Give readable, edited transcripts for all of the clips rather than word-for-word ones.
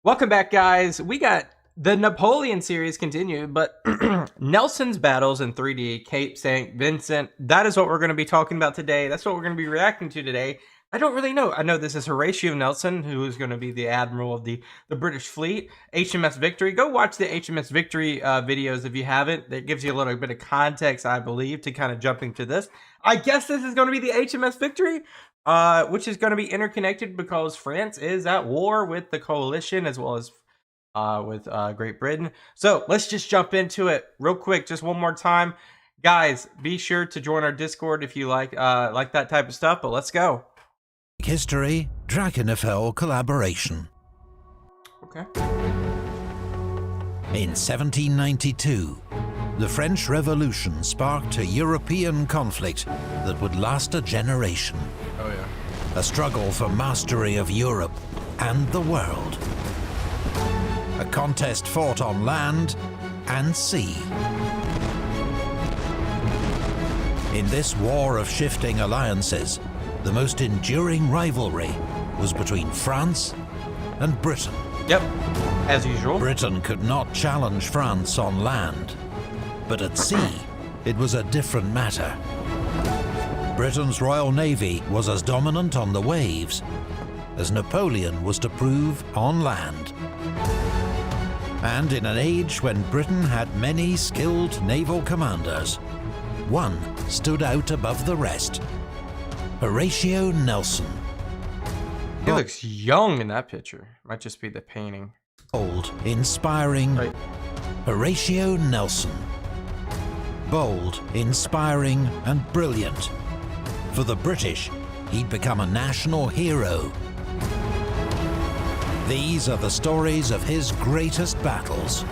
Welcome back, guys. We got the Napoleon series continued, but Nelson's battles in 3D, Cape St. Vincent. That is what we're going to be talking about today. That's what we're going to be reacting to today. I don't really know. I know this is Horatio Nelson, who is going to be the admiral of the British fleet. HMS Victory. Go watch the HMS Victory videos if you haven't. That gives you a little bit of context, I believe, to kind of jump into this. I guess this is going to be the HMS Victory, which is going to be interconnected because France is at war with the coalition as well as with Great Britain. So let's just jump into it real quick, just one more time. Guys, be sure to join our Discord if you like that type of stuff, but let's go. History, Drakenfell collaboration. Okay. In 1792, the French Revolution sparked a European conflict that would last a generation. Oh yeah. A struggle for mastery of Europe and the world. A contest fought on land and sea. In this war of shifting alliances, the most enduring rivalry was between France and Britain. Yep, as usual. Britain could not challenge France on land, but at sea, it was a different matter. Britain's Royal Navy was as dominant on the waves as Napoleon was to prove on land. And in an age when Britain had many skilled naval commanders, one stood out above the rest: Horatio Nelson. He looks young in that picture. Might just be the painting. Bold, inspiring, Right. Horatio Nelson. Bold, inspiring, and brilliant. For the British, he'd become a national hero. These are the stories of his greatest battles.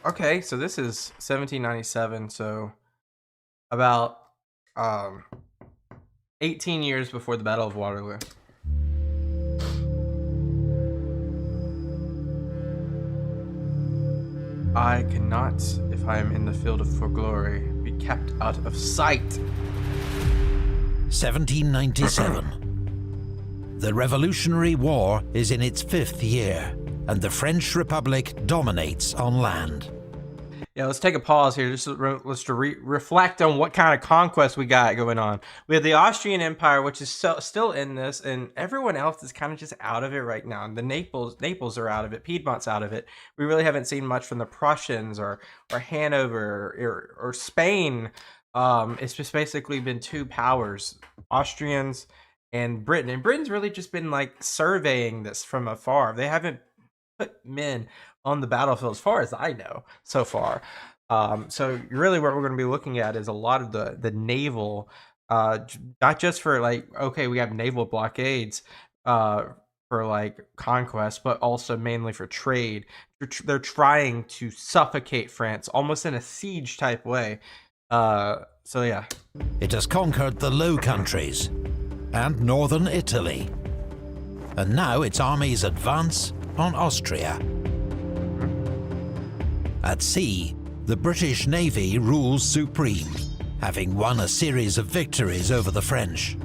Okay, so this is 1797, so about 18 years before the Battle of Waterloo. I cannot, if I am in the field for glory, be kept out of sight. 1797. The Revolutionary War is in its 5th year, and the French Republic dominates on land. Yeah, let's take a pause here. Let's reflect on what kind of conquest we got going on. We have the Austrian Empire, which is still in this, and everyone else is kind of just out of it right now. The Naples are out of it. Piedmont's out of it. We really haven't seen much from the Prussians or Hanover or Spain. It's just basically been two powers, Austrians and Britain. And Britain's really just been like surveying this from afar. They haven't put men on the battlefield as far as I know so far. So really what we're going to be looking at is a lot of the naval, not just for like, okay, we have naval blockades for like conquest, but also mainly for trade. They're trying to suffocate France almost in a siege type way. So yeah. It has conquered the Low Countries and northern Italy. And now its armies advance on Austria. At sea, the British Navy rules supreme, having won a series of victories over the French.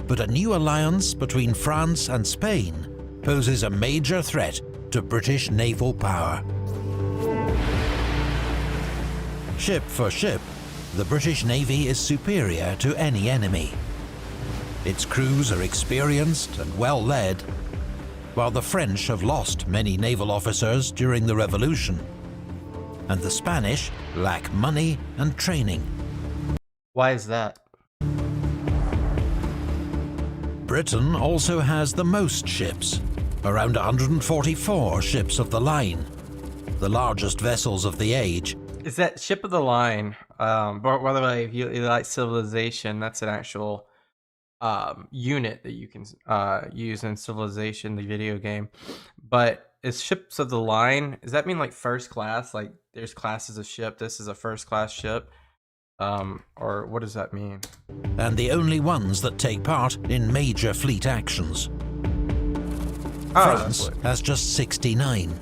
But a new alliance between France and Spain poses a major threat to British naval power. Ship for ship, the British Navy is superior to any enemy. Its crews are experienced and well led, while the French have lost many naval officers during the Revolution, and the Spanish lack money and training. Why is that? Britain also has the most ships, around 144 ships of the line, the largest vessels of the age. Is that ship of the line? But by the way, if you like Civilization, that's an actual unit that you can use in Civilization, the video game. But is ships of the line, does that mean like first class? Like there's classes of ship, this is a first class ship? Or what does that mean? And the only ones that take part in major fleet actions. France has just 69.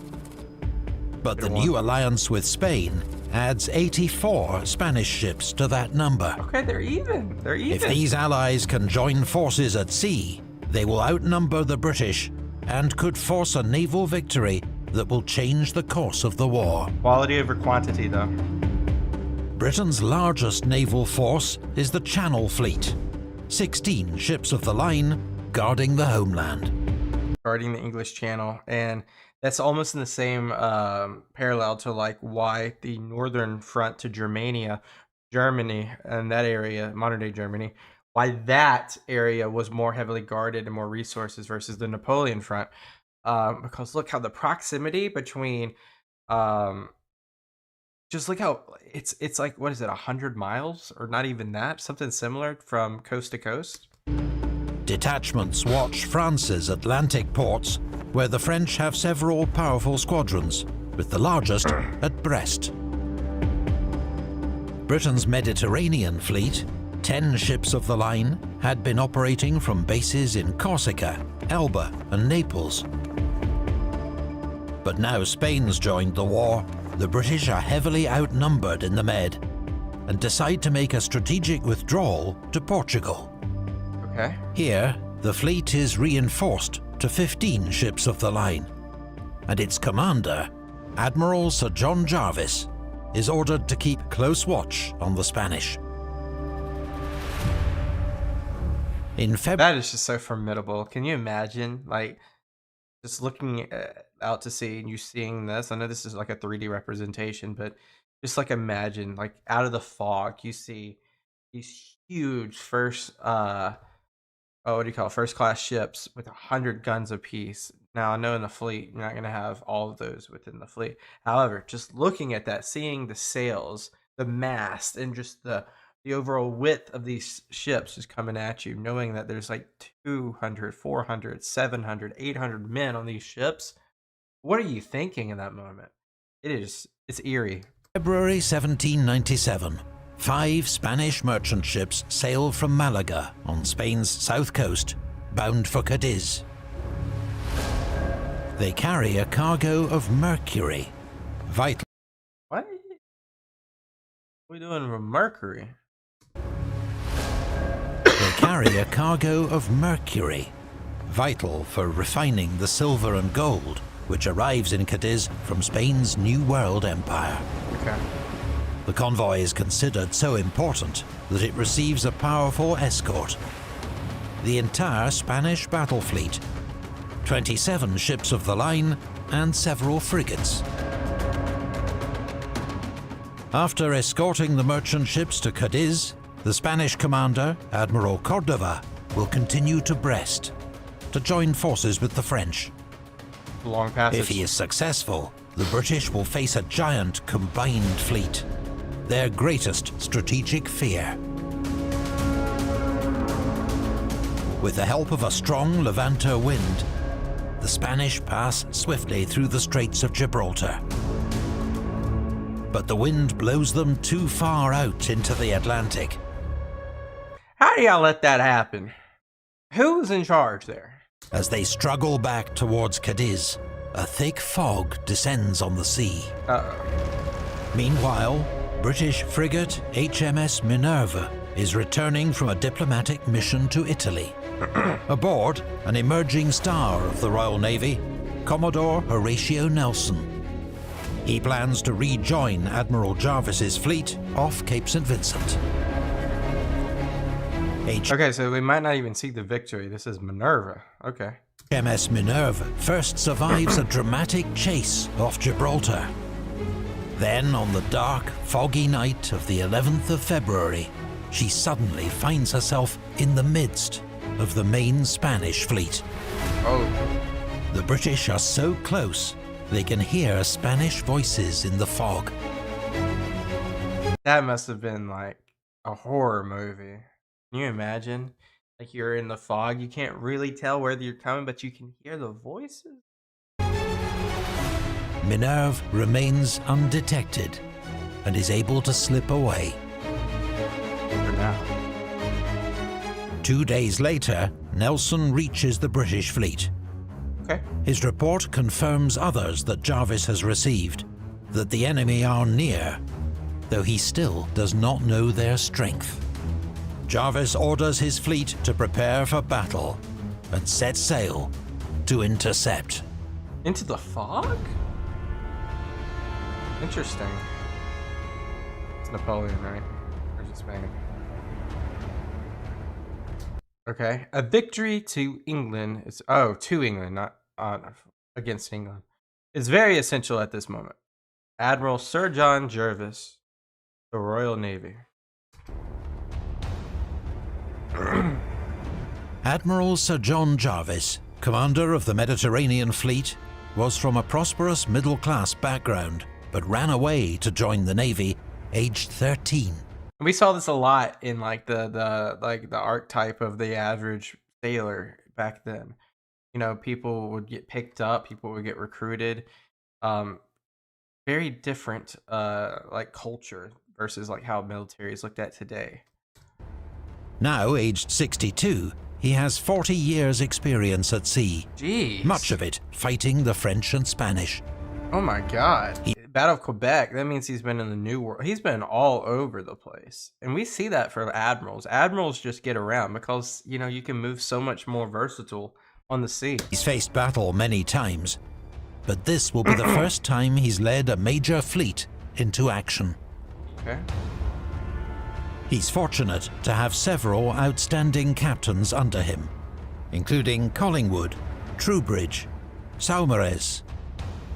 But the new alliance with Spain adds 84 Spanish ships to that number. Okay, they're even. They're even. If these allies can join forces at sea, they will outnumber the British and could force a naval victory that will change the course of the war. Quality over quantity, though. Britain's largest naval force is the Channel Fleet, 16 ships of the line guarding the homeland. Guarding the English Channel, and that's almost in the same parallel to like why the northern front to Germany, and that area, modern day Germany, why that area was more heavily guarded and more resources versus the Napoleon front. Because look how the proximity between, just look how it's like, what is it, 100 miles or not even that, something similar from coast to coast. Detachments watch France's Atlantic ports, where the French have several powerful squadrons, with the largest at Brest. Britain's Mediterranean fleet, 10 ships of the line, had been operating from bases in Corsica, Elba, and Naples. But now Spain's joined the war, the British are heavily outnumbered in the Med, and decide to make a strategic withdrawal to Portugal. Okay. Here, the fleet is reinforced to 15 ships of the line, and its commander, Admiral Sir John Jarvis, is ordered to keep close watch on the Spanish. In February, That is just so formidable. Can you imagine, like, just looking out to sea and you seeing this? I know this is like a 3D representation, but just like imagine, like out of the fog, you see these huge what do you call it? First class ships with 100 guns apiece. Now I know in the fleet you're not going to have all of those within the fleet. However, just looking at that, seeing the sails, the mast, and just the overall width of these ships just coming at you, knowing that there's like 200, 400, 700, 800 men on these ships. What are you thinking in that moment? It's eerie. February 1797, 5 Spanish merchant ships sail from Malaga on Spain's south coast, bound for Cadiz. They carry a cargo of mercury, vital. What? What are we doing with mercury? They carry a cargo of mercury, vital for refining the silver and gold, which arrives in Cadiz from Spain's New World Empire. Okay. The convoy is considered so important that it receives a powerful escort. The entire Spanish battle fleet, 27 ships of the line, and several frigates. After escorting the merchant ships to Cadiz, the Spanish commander, Admiral Cordova, will continue to Brest to join forces with the French. Long passage. If he is successful, the British will face a giant combined fleet, their greatest strategic fear. With the help of a strong Levanter wind, the Spanish pass swiftly through the Straits of Gibraltar. But the wind blows them too far out into the Atlantic. How do y'all let that happen? Who's in charge there? As they struggle back towards Cadiz, a thick fog descends on the sea. Meanwhile, British frigate HMS Minerva is returning from a diplomatic mission to Italy. Aboard, an emerging star of the Royal Navy, Commodore Horatio Nelson. He plans to rejoin Admiral Jarvis's fleet off Cape St. Vincent. Okay, so we might not even see the victory. This is Minerva. Okay. HMS Minerva first survives a dramatic chase off Gibraltar. Then, on the dark, foggy night of the 11th of February, she suddenly finds herself in the midst of the main Spanish fleet. Oh. The British are so close, they can hear Spanish voices in the fog. That must have been like a horror movie. Can you imagine? Like you're in the fog, you can't really tell where you're coming, but you can hear the voices? Minerve remains undetected and is able to slip away. For now. 2 days later, Nelson reaches the British fleet. Okay. His report confirms others that Jarvis has received, that the enemy are near though he still does not know their strength. Jarvis orders his fleet to prepare for battle and set sail to intercept. Into the fog? Interesting. It's Napoleon, right? Or is it Spain? Okay. A victory to England. To England, not against England. Is very essential at this moment. Admiral Sir John Jervis, the Royal Navy. Admiral Sir John Jarvis, commander of the Mediterranean Fleet, was from a prosperous middle-class background, but ran away to join the Navy aged 13. We saw this a lot in like the archetype of the average sailor back then. You know, people would get picked up, people would get recruited. Very different like culture versus like how military is looked at today. Now aged 62, he has 40 years experience at sea. Jeez. Much of it fighting the French and Spanish. Oh my God. Battle of Quebec, that means he's been in the New World. He's been all over the place. And we see that for admirals. Admirals just get around because, you know, you can move so much more versatile on the sea. He's faced battle many times, but this will be the first time he's led a major fleet into action. Okay. He's fortunate to have several outstanding captains under him, including Collingwood, Troubridge, Saumarez,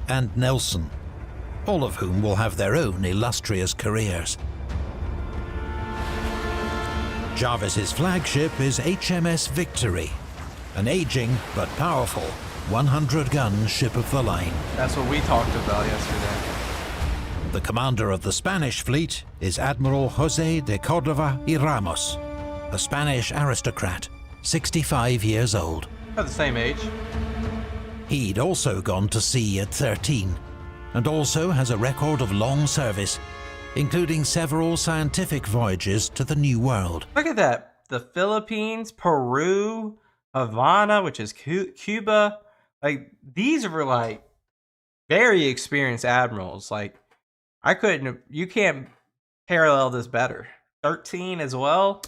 and Nelson, all of whom will have their own illustrious careers. Jarvis's flagship is HMS Victory, an aging but powerful 100-gun ship of the line. That's what we talked about yesterday. The commander of the Spanish fleet is Admiral José de Córdoba y Ramos, a Spanish aristocrat, 65 years old. About the same age. He'd also gone to sea at 13, and also has a record of long service, including several scientific voyages to the New World. Look at that. The Philippines, Peru, Havana, which is Cuba. Like, these were like very experienced admirals. Like, you can't parallel this better. 13 as well.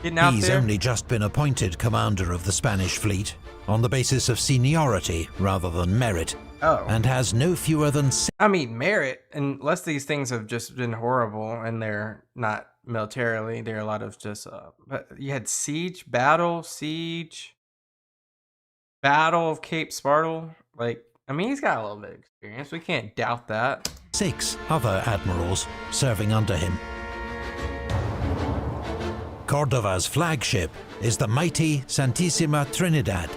Getting out He's there. only just been appointed commander of the Spanish fleet on the basis of seniority rather than merit. Oh. And has no fewer than I mean, merit, unless these things have just been horrible and they're not militarily, they're a lot of just, but you had battle of Cape Spartel. Like, I mean, he's got a little bit of experience. We can't doubt that. 6 other admirals serving under him. Cordova's flagship is the mighty Santissima Trinidad.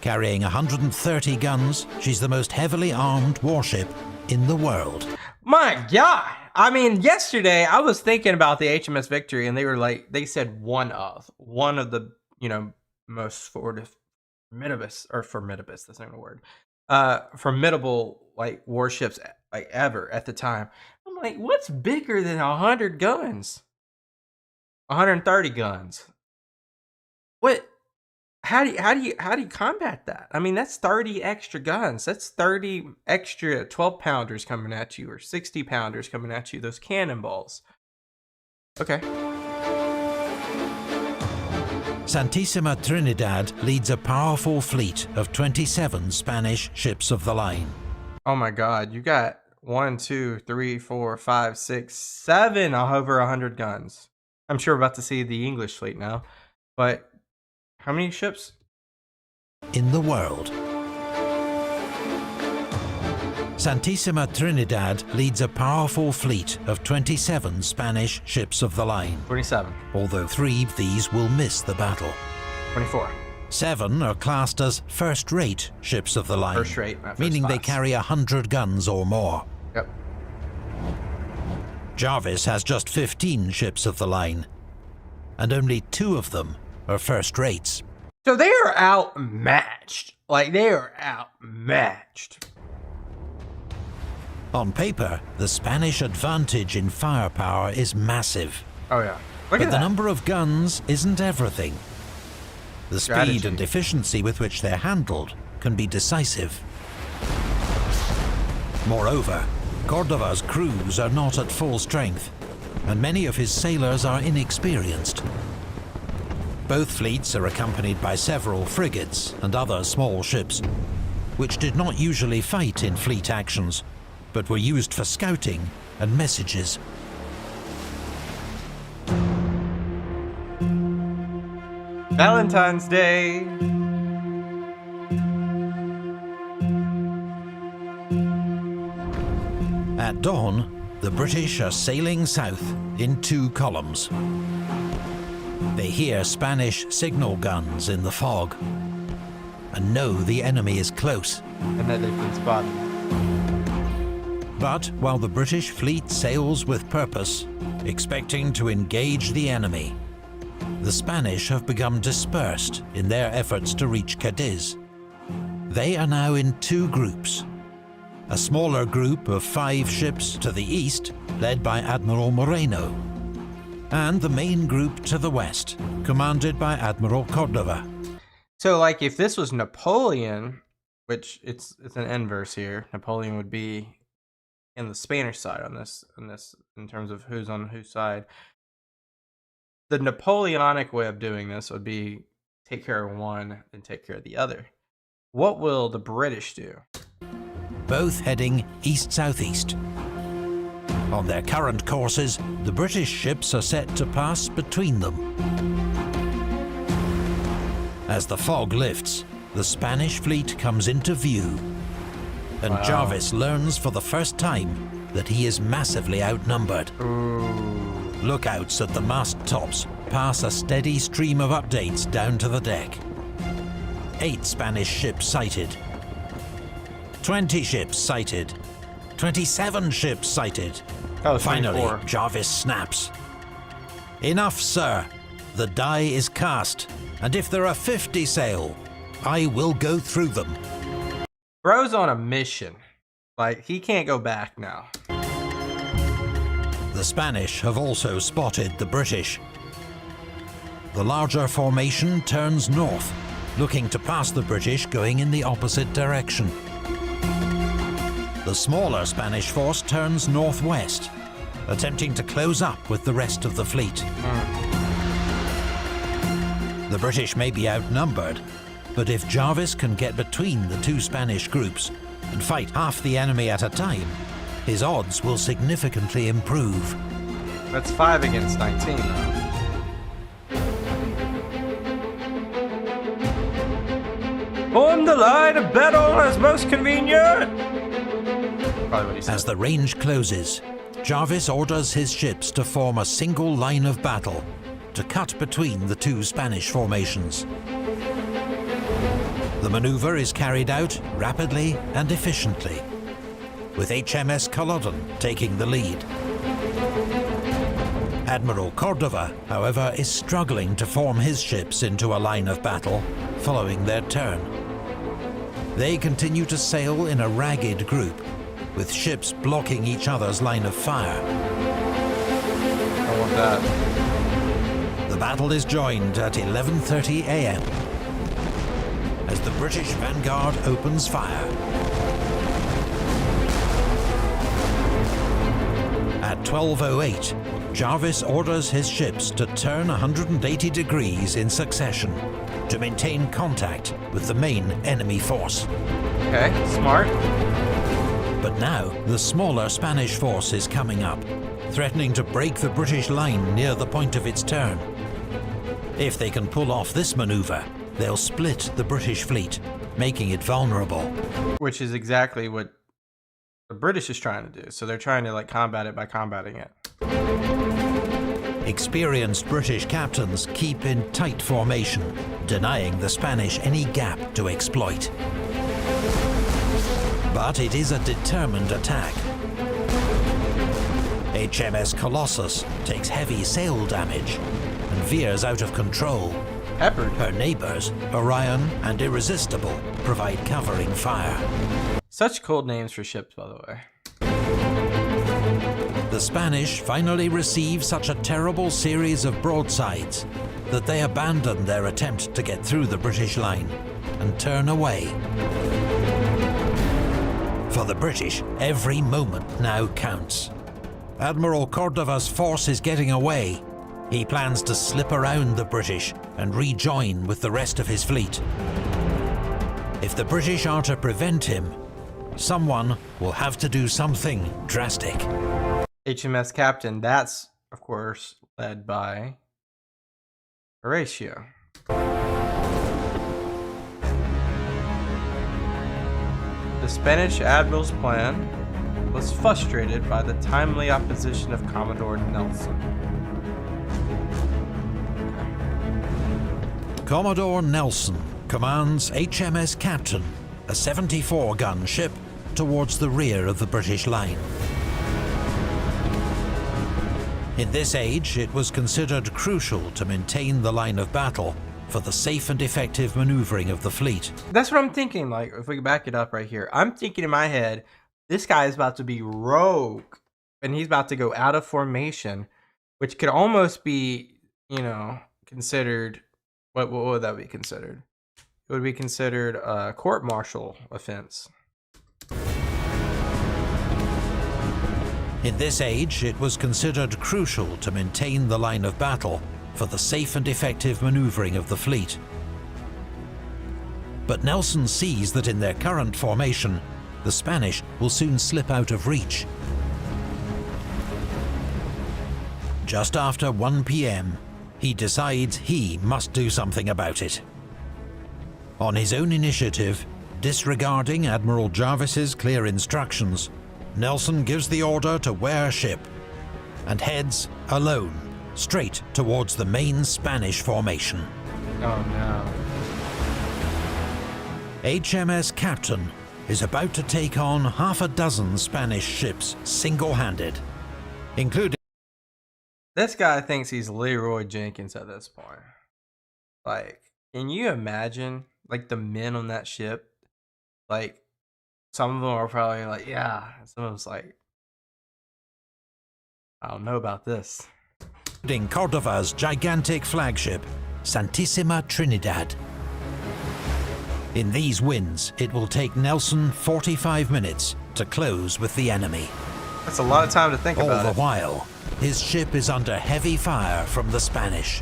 Carrying 130 guns, she's the most heavily armed warship in the world. My God! I mean, yesterday I was thinking about the HMS Victory, and they said one of the, you know, most formidable, that's not a word, formidable like warships like ever at the time. I'm like, what's bigger than 100 guns? 130 guns. What? How do you combat that? I mean, that's 30 extra guns. That's 30 extra 12-pounders coming at you, or 60-pounders coming at you. Those cannonballs. Okay. Santissima Trinidad leads a powerful fleet of 27 Spanish ships of the line. Oh my God, you got 1, 2, 3, 4, 5, 6, 7 over 100 guns. I'm sure we're about to see the English fleet now, but how many ships? In the world. Santissima Trinidad leads a powerful fleet of 27 Spanish ships of the line. 27. Although 3 of these will miss the battle. 24. 7 are classed as first-rate ships of the line. First rate, not first meaning they class. carry 100 guns or more. Yep. Jarvis has just 15 ships of the line, and only 2 of them are first rates. So they are outmatched. Like, they are outmatched. On paper, the Spanish advantage in firepower is massive. Oh yeah. Look But at the that. number of guns isn't everything. The Strategy. speed and efficiency with which they're handled can be decisive. Moreover, Cordova's crews are not at full strength, and many of his sailors are inexperienced. Both fleets are accompanied by several frigates and other small ships, which did not usually fight in fleet actions, but were used for scouting and messages. Valentine's Day. At dawn, the British are sailing south in 2 columns. They hear Spanish signal guns in the fog and know the enemy is close. And that they've been spotted. But while the British fleet sails with purpose, expecting to engage the enemy, the Spanish have become dispersed in their efforts to reach Cadiz. They are now in 2 groups. A smaller group of 5 ships to the east, led by Admiral Moreno, and the main group to the west, commanded by Admiral Cordova. So, like, if this was Napoleon, which it's an inverse here, Napoleon would be in the Spanish side on this in terms of who's on whose side. The Napoleonic way of doing this would be take care of one, then take care of the other. What will the British do? Both heading east-southeast. On their current courses, the British ships are set to pass between them. As the fog lifts, the Spanish fleet comes into view, and Wow. Jarvis learns for the first time that he is massively outnumbered. Ooh. Lookouts at the mast tops pass a steady stream of updates down to the deck. 8 Spanish ships sighted. 20 ships sighted. 27 ships sighted. Oh, Finally, 24. Jarvis snaps. Enough, sir. The die is cast, and if there are 50 sail, I will go through them. Bro's on a mission. Like, he can't go back now. The Spanish have also spotted the British. The larger formation turns north, looking to pass the British going in the opposite direction. The smaller Spanish force turns northwest, attempting to close up with the rest of the fleet. The British may be outnumbered, but if Jarvis can get between the 2 Spanish groups and fight half the enemy at a time, his odds will significantly improve. That's 5 against 19, though. Form the line of battle as most convenient. Probably what he said. As the range closes, Jarvis orders his ships to form a single line of battle to cut between the 2 Spanish formations. The maneuver is carried out rapidly and efficiently, with HMS Culloden taking the lead. Admiral Cordova, however, is struggling to form his ships into a line of battle following their turn. They continue to sail in a ragged group, with ships blocking each other's line of fire. I want that. The battle is joined at 11:30 a.m. as the British vanguard opens fire. At 12:08, Jarvis orders his ships to turn 180 degrees in succession to maintain contact with the main enemy force. Okay, smart. But now, the smaller Spanish force is coming up, threatening to break the British line near the point of its turn. If they can pull off this maneuver, they'll split the British fleet, making it vulnerable. Which is exactly what the British is trying to do. So they're trying to, like, combat it by combating it. Experienced British captains keep in tight formation, denying the Spanish any gap to exploit. But it is a determined attack. HMS Colossus takes heavy sail damage and veers out of control. Peppered. Her neighbours, Orion and Irresistible, provide covering fire. Such cool names for ships, by the way. The Spanish finally receive such a terrible series of broadsides that they abandon their attempt to get through the British line and turn away. For the British, every moment now counts. Admiral Cordova's force is getting away. He plans to slip around the British and rejoin with the rest of his fleet. If the British are to prevent him, someone will have to do something drastic. HMS Captain, that's, of course, led by Horatio. The Spanish admiral's plan was frustrated by the timely opposition of Commodore Nelson. Commodore Nelson commands HMS Captain, a 74-gun ship, towards the rear of the British line. In this age, it was considered crucial to maintain the line of battle for the safe and effective maneuvering of the fleet. That's what I'm thinking, like, if we can back it up right here. I'm thinking in my head, this guy is about to be rogue, and he's about to go out of formation, which could almost be, you know, considered, what would that be considered? It would be considered a court-martial offense. In this age, it was considered crucial to maintain the line of battle for the safe and effective maneuvering of the fleet. But Nelson sees that in their current formation, the Spanish will soon slip out of reach. Just after 1 p.m, he decides he must do something about it. On his own initiative, disregarding Admiral Jarvis's clear instructions, Nelson gives the order to wear ship and heads alone straight towards the main Spanish formation. Oh no. HMS Captain is about to take on half a dozen Spanish ships single-handed, including... This guy thinks he's Leroy Jenkins at this point. Like, can you imagine, like, the men on that ship? Like, some of them are probably like, yeah. Some of them's like, I don't know about this. including Cordova's gigantic flagship, Santissima Trinidad. In these winds, it will take Nelson 45 minutes to close with the enemy. That's a lot of time to think about it. All the while, his ship is under heavy fire from the Spanish.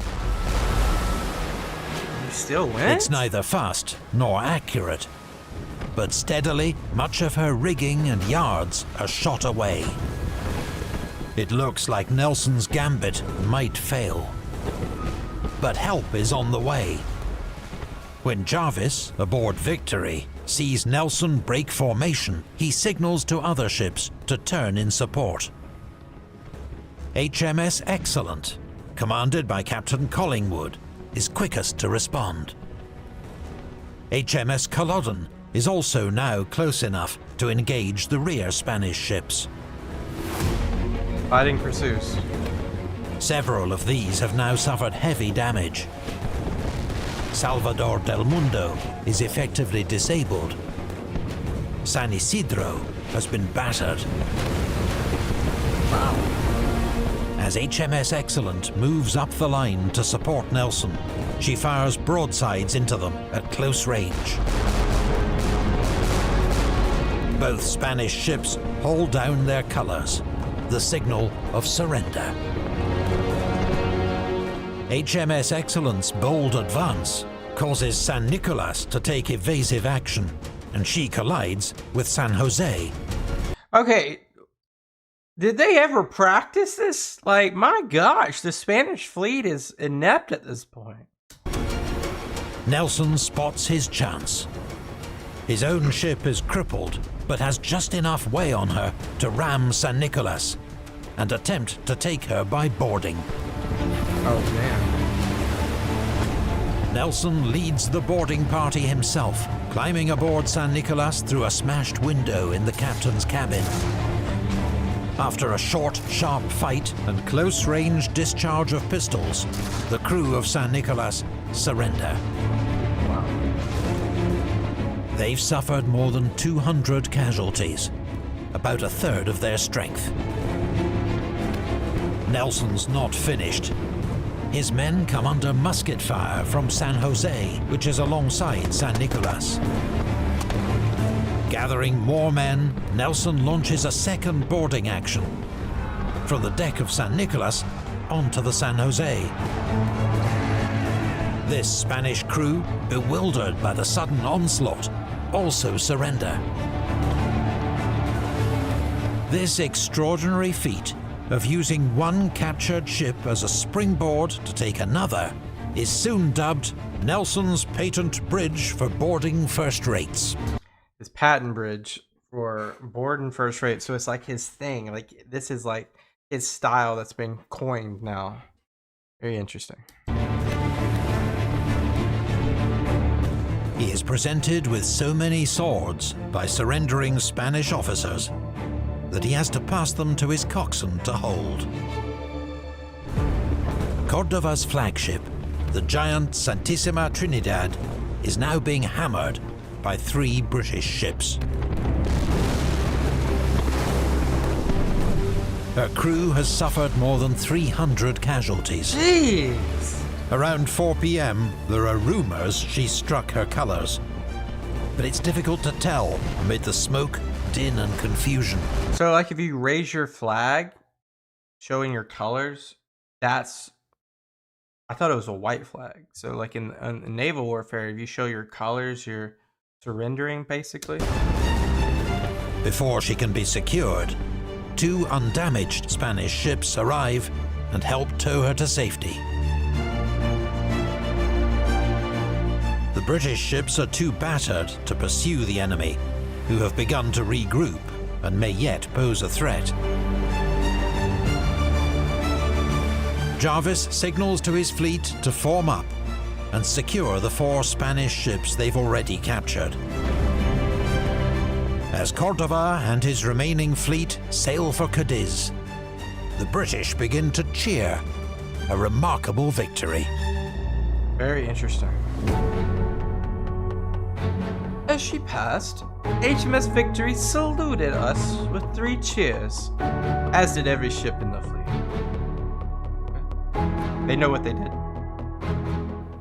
You still win? It's neither fast nor accurate, but steadily, much of her rigging and yards are shot away. It looks like Nelson's gambit might fail, but help is on the way. When Jarvis, aboard Victory, sees Nelson break formation, he signals to other ships to turn in support. HMS Excellent, commanded by Captain Collingwood, is quickest to respond. HMS Culloden is also now close enough to engage the rear Spanish ships. Fighting pursues. Several of these have now suffered heavy damage. Salvador del Mundo is effectively disabled. San Isidro has been battered. Wow. As HMS Excellent moves up the line to support Nelson, she fires broadsides into them at close range. Both Spanish ships haul down their colors, the signal of surrender. HMS Excellent's bold advance causes San Nicolas to take evasive action, and she collides with San Jose. Okay, did they ever practice this? Like, my gosh, the Spanish fleet is inept at this point. Nelson spots his chance. His own ship is crippled, but has just enough way on her to ram San Nicolas and attempt to take her by boarding. Oh, man. Nelson leads the boarding party himself, climbing aboard San Nicolas through a smashed window in the captain's cabin. After a short, sharp fight and close-range discharge of pistols, the crew of San Nicolas surrender. Wow. They've suffered more than 200 casualties, about a third of their strength. Nelson's not finished. His men come under musket fire from San Jose, which is alongside San Nicolas. Gathering more men, Nelson launches a second boarding action from the deck of San Nicolas onto the San Jose. This Spanish crew, bewildered by the sudden onslaught, also surrender. This extraordinary feat of using one captured ship as a springboard to take another is soon dubbed Nelson's patent bridge for boarding first rates. His patent bridge for boarding first rate. So it's like his thing. Like this is like his style that's been coined now. Very interesting. He is presented with so many swords by surrendering Spanish officers that he has to pass them to his coxswain to hold. Cordova's flagship, the giant Santissima Trinidad, is now being hammered by 3 British ships. Her crew has suffered more than 300 casualties. Jeez! Around 4 p.m, there are rumours she struck her colours, but it's difficult to tell amid the smoke, din and confusion. So like if you raise your flag, showing your colors, that's... I thought it was a white flag. So like in naval warfare, if you show your colors, you're surrendering basically. Before she can be secured, 2 undamaged Spanish ships arrive and help tow her to safety. The British ships are too battered to pursue the enemy, who have begun to regroup and may yet pose a threat. Jarvis signals to his fleet to form up and secure the 4 Spanish ships they've already captured. As Cordova and his remaining fleet sail for Cadiz, the British begin to cheer. A remarkable victory. Very interesting. As she passed, HMS Victory saluted us with 3 cheers, as did every ship in the fleet. They know what they did.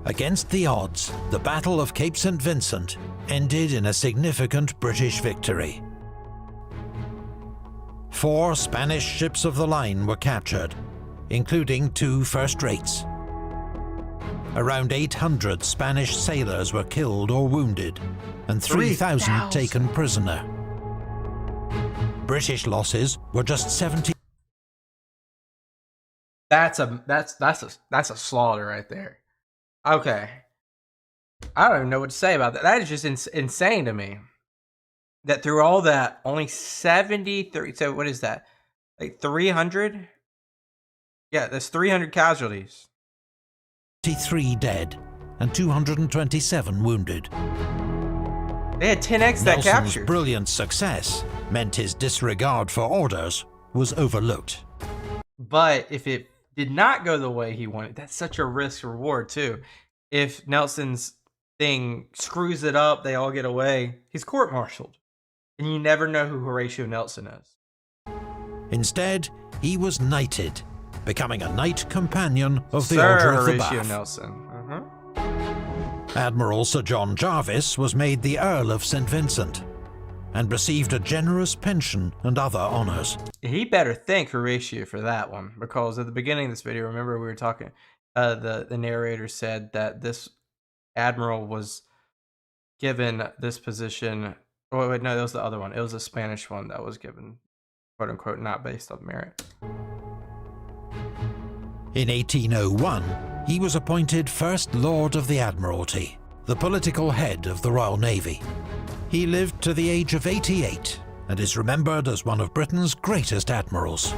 Against the odds, the Battle of Cape St. Vincent ended in a significant British victory. 4 Spanish ships of the line were captured, including 2 first-rates. Around 800 Spanish sailors were killed or wounded, and 3,000 taken prisoner. British losses were just 70. That's a slaughter right there. Okay. I don't even know what to say about that. That is just insane to me. That through all that, only 73. So what is that? Like 300? Yeah, there's 300 casualties. 23 dead and 227 wounded. They had 10x that Nelson's capture. brilliant success meant his disregard for orders was overlooked. But if it did not go the way he wanted, that's such a risk reward too. If Nelson's thing screws it up, they all get away, he's court-martialed. And you never know who Horatio Nelson is. Instead, he was knighted, becoming a knight companion of the Sir Order of the Horatio Bath. Nelson. Admiral Sir John Jarvis was made the Earl of St. Vincent and received a generous pension and other honours. He better thank Horatio for that one, because at the beginning of this video, remember we were talking, the narrator said that this admiral was given this position. Oh, wait, no, that was the other one. It was a Spanish one that was given, quote unquote, not based on merit. In 1801, he was appointed First Lord of the Admiralty, the political head of the Royal Navy. He lived to the age of 88 and is remembered as one of Britain's greatest admirals.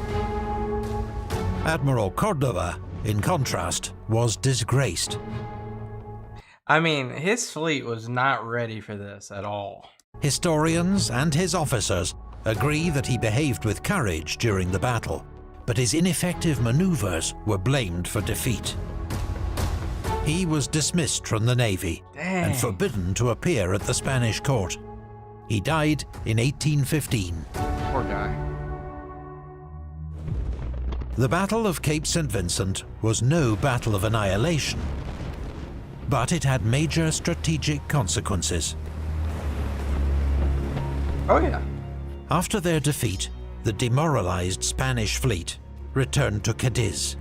Admiral Cordova, in contrast, was disgraced. I mean, his fleet was not ready for this at all. Historians and his officers agree that he behaved with courage during the battle, but his ineffective maneuvers were blamed for defeat. He was dismissed from the Navy and forbidden to appear at the Spanish court. He died in 1815. Poor guy. The Battle of Cape St. Vincent was no battle of annihilation, but it had major strategic consequences. Oh yeah. After their defeat, the demoralized Spanish fleet returned to Cadiz,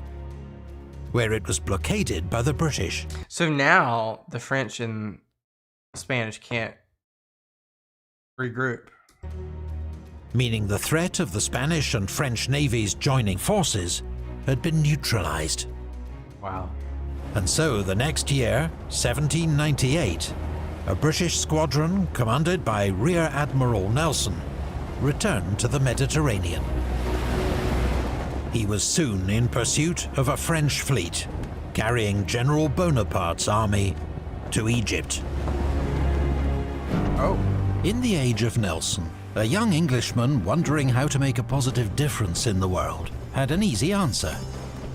where it was blockaded by the British. So now the French and Spanish can't regroup. Meaning the threat of the Spanish and French navies joining forces had been neutralized. Wow. And so the next year, 1798, a British squadron commanded by Rear Admiral Nelson returned to the Mediterranean. He was soon in pursuit of a French fleet, carrying General Bonaparte's army to Egypt. Oh. In the age of Nelson, a young Englishman wondering how to make a positive difference in the world had an easy answer.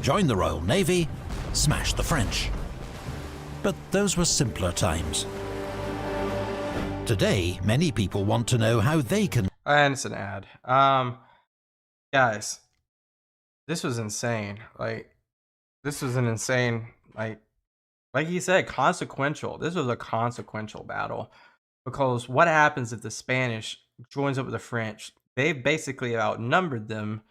Join the Royal Navy, smash the French. But those were simpler times. Today, many people want to know how they can... And it's an ad. Guys, this was insane. Like, this was an insane, like you said, consequential. This was a consequential battle. Because what happens if the Spanish joins up with the French? They basically outnumbered them.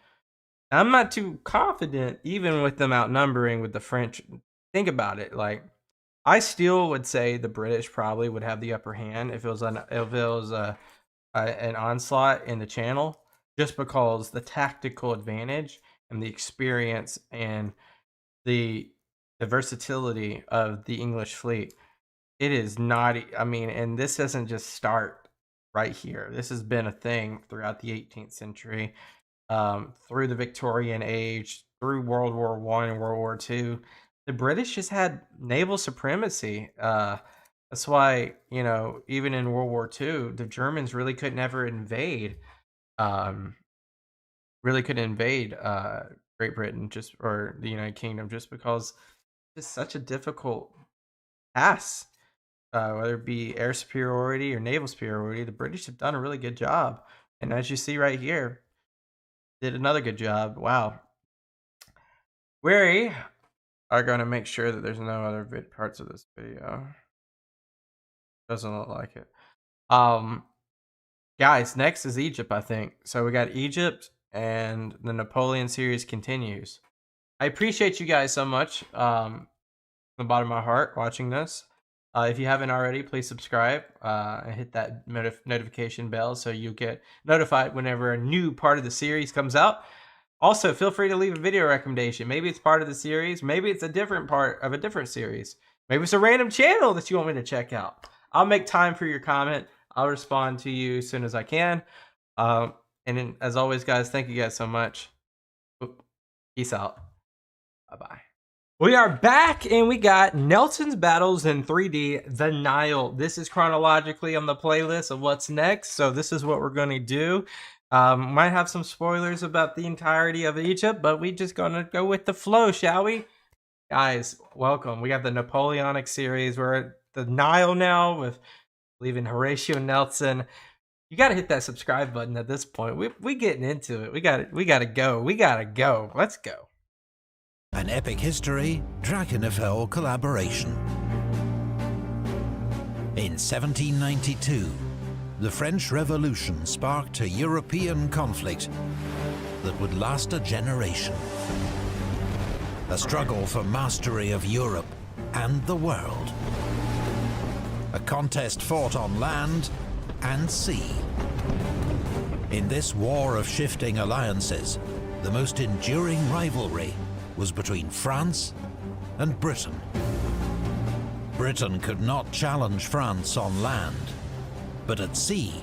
I'm not too confident, even with them outnumbering with the French. Think about it. Like, I still would say the British probably would have the upper hand if it was an onslaught in the Channel, just because the tactical advantage and the experience and the versatility of the English fleet. It is not, I mean, and this doesn't just start right here. This has been a thing throughout the 18th century, through the Victorian age, through World War I and World War II. The British just had naval supremacy. That's why, you know, even in World War II, the Germans really could never invade, um, Great Britain, just, or the United Kingdom, just because it's such a difficult task. Whether it be air superiority or naval superiority, the British have done a really good job. And as you see right here, did another good job. Wow. We are going to make sure that there's no other parts of this video. Doesn't look like it. Guys, next is Egypt, I think. So we got Egypt, and the Napoleon series continues. I appreciate you guys so much, from the bottom of my heart, watching this. If you haven't already, please subscribe and hit that notification bell so you get notified whenever a new part of the series comes out. Also, feel free to leave a video recommendation. Maybe it's part of the series. Maybe it's a different part of a different series. Maybe it's a random channel that you want me to check out. I'll make time for your comment. I'll respond to you as soon as I can. And then, as always, guys, thank you guys so much. Peace out. Bye-bye. We are back, and we got Nelson's battles in 3D, the Nile. This is chronologically on the playlist of what's next, so this is what we're going to do. Might have some spoilers about the entirety of Egypt, but we just going to go with the flow, shall we? Guys, welcome. We got the Napoleonic series. We're at the Nile now with leaving Horatio Nelson. You got to hit that subscribe button at this point. We getting into it. We got to go. We got to go. Let's go. An epic history, Drakenfell collaboration. In 1792, the French Revolution sparked a European conflict that would last a generation. A struggle for mastery of Europe and the world. A contest fought on land and sea. In this war of shifting alliances, the most enduring rivalry was between France and Britain. Britain could not challenge France on land, but at sea,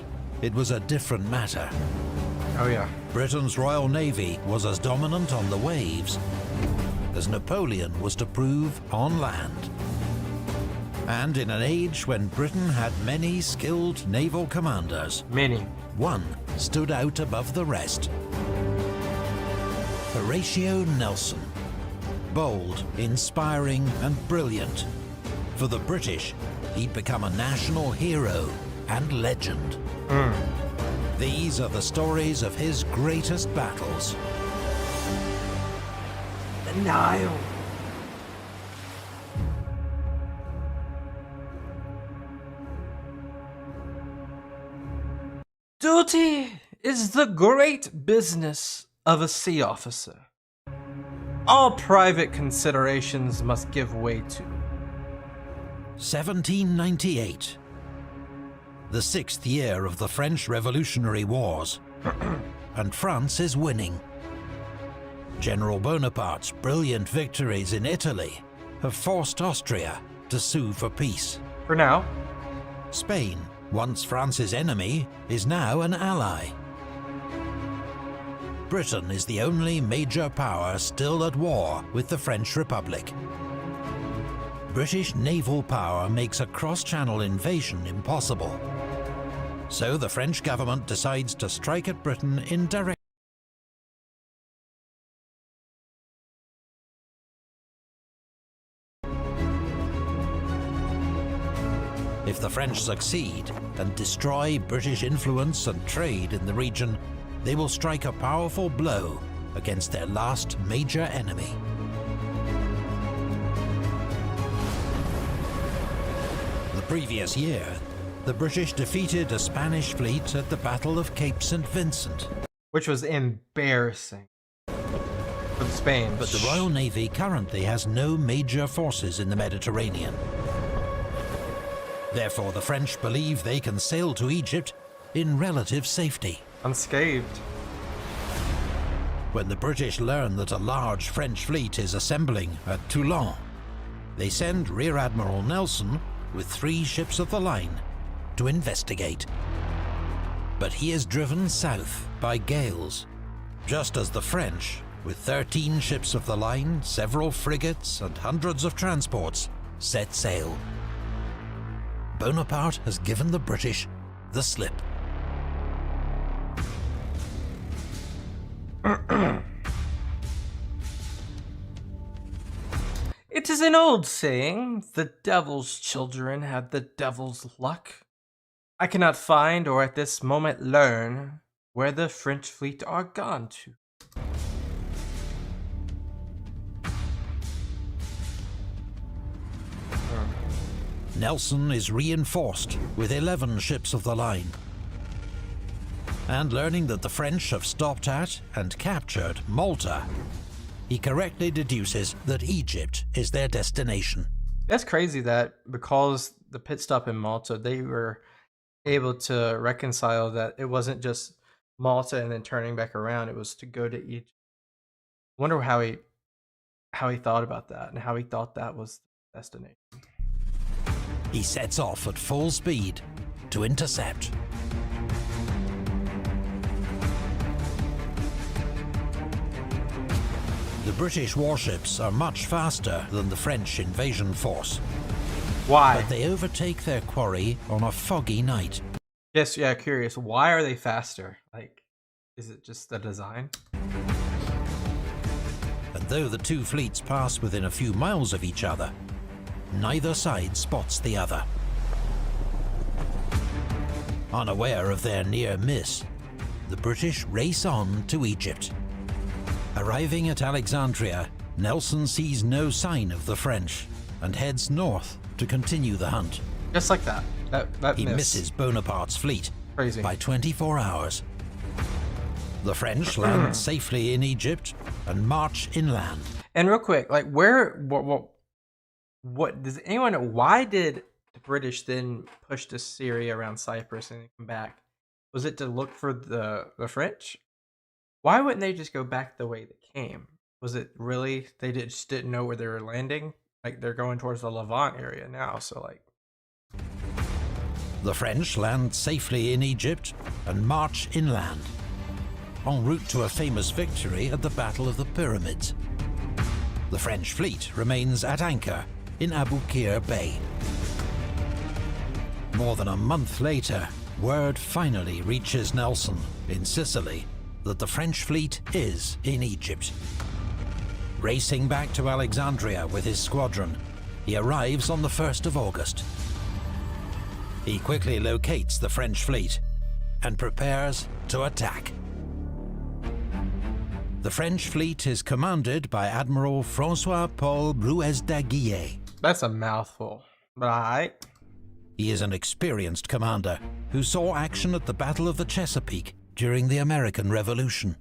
it was a different matter. Oh yeah. Britain's Royal Navy was as dominant on the waves as Napoleon was to prove on land. And in an age when Britain had many skilled naval commanders, one stood out above the rest. Horatio Nelson. Bold, inspiring, and brilliant. For the British, he'd become a national hero and legend. These are the stories of his greatest battles. The Nile. Duty is the great business of a sea officer. All private considerations must give way to. 1798. The 6th year of the French Revolutionary Wars, and France is winning. General Bonaparte's brilliant victories in Italy have forced Austria to sue for peace. For now. Spain, once France's enemy, is now an ally. Britain is the only major power still at war with the French Republic. British naval power makes a cross-channel invasion impossible. So the French government decides to strike at Britain in direct. If the French succeed and destroy British influence and trade in the region, they will strike a powerful blow against their last major enemy. The previous year, the British defeated a Spanish fleet at the Battle of Cape St. Vincent. Which was embarrassing for Spain. But the Royal Navy currently has no major forces in the Mediterranean. Therefore, the French believe they can sail to Egypt in relative safety. Unscathed. When the British learn that a large French fleet is assembling at Toulon, they send Rear Admiral Nelson with 3 ships of the line to investigate. But he is driven south by gales, just as the French, with 13 ships of the line, several frigates and hundreds of transports, set sail. Bonaparte has given the British the slip. It is an old saying, the devil's children have the devil's luck. I cannot find or at this moment learn where the French fleet are gone to. Nelson is reinforced with 11 ships of the line. And learning that the French have stopped at and captured Malta, he correctly deduces that Egypt is their destination. That's crazy that because the pit stop in Malta, they were able to reconcile that it wasn't just Malta and then turning back around, it was to go to Egypt. I wonder how he thought about that and how he thought that was the destination. He sets off at full speed to intercept. The British warships are much faster than the French invasion force. Why? But they overtake their quarry on a foggy night. Yes, yeah, curious. Why are they faster? Like, is it just the design? And though the 2 fleets pass within a few miles of each other, neither side spots the other. Unaware of their near miss, the British race on to Egypt. Arriving at Alexandria, Nelson sees no sign of the French and heads north to continue the hunt. Just like that. That He miss. misses Bonaparte's fleet Crazy. by 24 hours. The French land safely in Egypt and march inland. And real quick, like what does anyone know? Why did the British then push to Syria around Cyprus and come back? Was it to look for the French? Why wouldn't they just go back the way they came? Was it really just didn't know where they were landing? Like they're going towards the Levant area now, so like. The French land safely in Egypt and march inland, en route to a famous victory at the Battle of the Pyramids. The French fleet remains at anchor in Abu Qir Bay. More than a month later, word finally reaches Nelson in Sicily that the French fleet is in Egypt. Racing back to Alexandria with his squadron, he arrives on the 1st of August. He quickly locates the French fleet and prepares to attack. The French fleet is commanded by Admiral François-Paul Brouez-d'Aguillet. That's a mouthful, but alright. He is an experienced commander who saw action at the Battle of the Chesapeake during the American Revolution.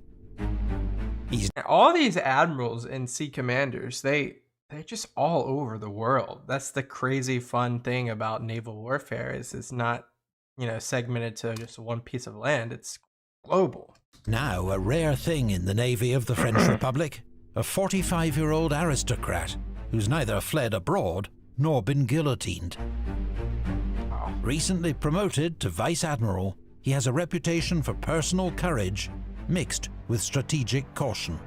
All these admirals and sea commanders, they're just all over the world. That's the crazy fun thing about naval warfare, is it's not, segmented to just one piece of land. It's global. Now a rare thing in the Navy of the French Republic, a 45-year-old aristocrat who's neither fled abroad nor been guillotined. Recently promoted to Vice Admiral, he has a reputation for personal courage mixed with strategic caution.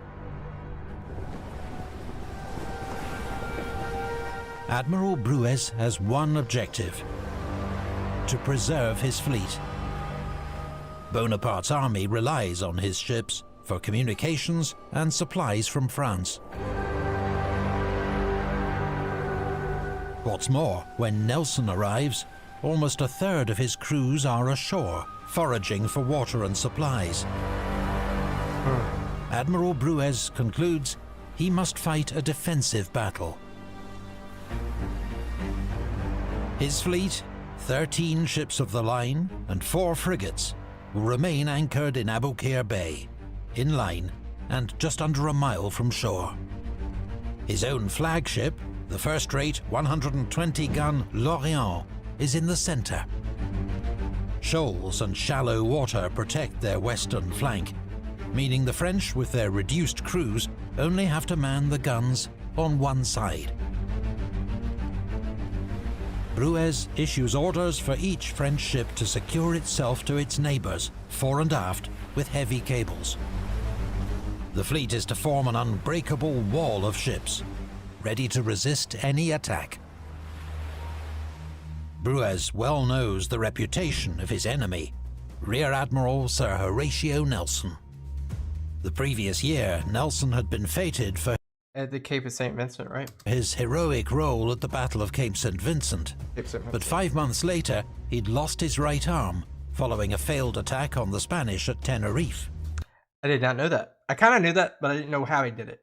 Admiral Bruez has one objective: to preserve his fleet. Bonaparte's army relies on his ships for communications and supplies from France. What's more, when Nelson arrives, almost a third of his crews are ashore, foraging for water and supplies. Admiral Bruez concludes he must fight a defensive battle. His fleet, 13 ships of the line and 4 frigates, will remain anchored in Aboukir Bay, inline and just under a mile from shore. His own flagship, the first-rate 120-gun L'Orient, is in the centre. Shoals and shallow water protect their western flank, meaning the French, with their reduced crews, only have to man the guns on one side. Bruez issues orders for each French ship to secure itself to its neighbours, fore and aft, with heavy cables. The fleet is to form an unbreakable wall of ships, ready to resist any attack. Bruez well knows the reputation of his enemy, Rear Admiral Sir Horatio Nelson. The previous year, Nelson had been feted for At the Cape of St. Vincent, right? his heroic role at the Battle of Cape St. Vincent. But 5 months later, he'd lost his right arm following a failed attack on the Spanish at Tenerife. I did not know that. I kind of knew that, but I didn't know how he did it.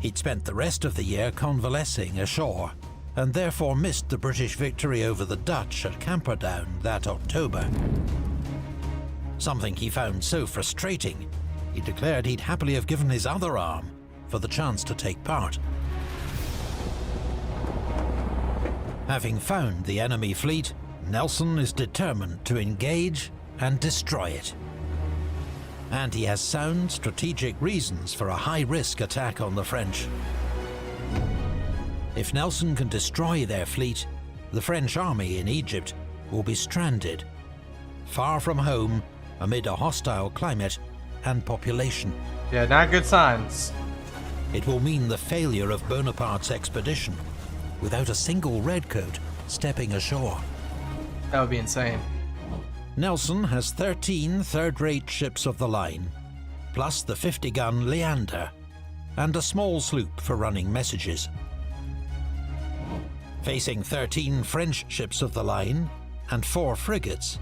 He'd spent the rest of the year convalescing ashore, and therefore missed the British victory over the Dutch at Camperdown that October. Something he found so frustrating, he declared he'd happily have given his other arm for the chance to take part. Having found the enemy fleet, Nelson is determined to engage and destroy it. And he has sound strategic reasons for a high-risk attack on the French. If Nelson can destroy their fleet, the French army in Egypt will be stranded, far from home, amid a hostile climate and population. Yeah, not good signs. It will mean the failure of Bonaparte's expedition, without a single redcoat stepping ashore. That would be insane. Nelson has 13 third-rate ships of the line, plus the 50-gun Leander, and a small sloop for running messages. Facing 13 French ships of the line and 4 frigates,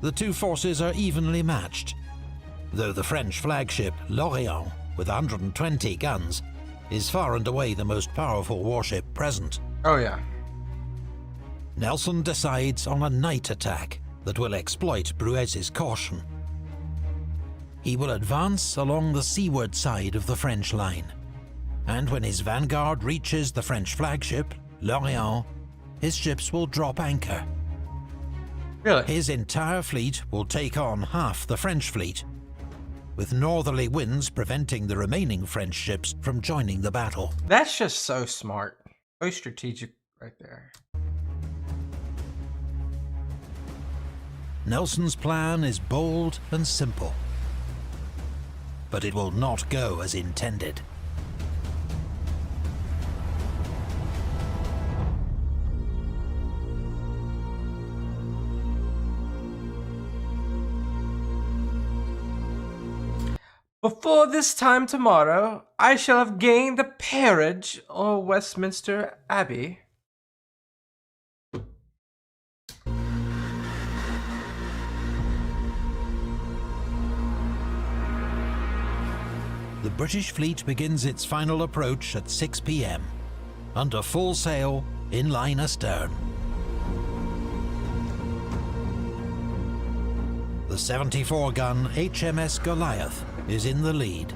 the two forces are evenly matched, though the French flagship L'Orient, with 120 guns, is far and away the most powerful warship present. Oh yeah. Nelson decides on a night attack that will exploit Bruez's caution. He will advance along the seaward side of the French line, and when his vanguard reaches the French flagship, L'Orient, his ships will drop anchor. Really? His entire fleet will take on half the French fleet, with northerly winds preventing the remaining French ships from joining the battle. That's just so smart. Very strategic right there. Nelson's plan is bold and simple, but it will not go as intended. Before this time tomorrow, I shall have gained the peerage of Westminster Abbey. The British fleet begins its final approach at 6 p.m, under full sail, in line astern. The 74-gun HMS Goliath is in the lead.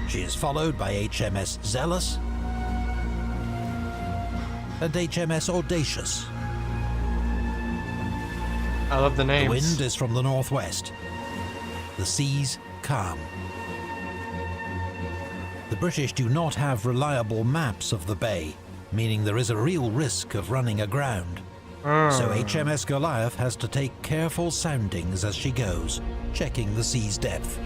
She is followed by HMS Zealous and HMS Audacious. I love the names. The wind is from the northwest. The seas calm. The British do not have reliable maps of the bay, meaning there is a real risk of running aground. So HMS Goliath has to take careful soundings as she goes, checking the sea's depth.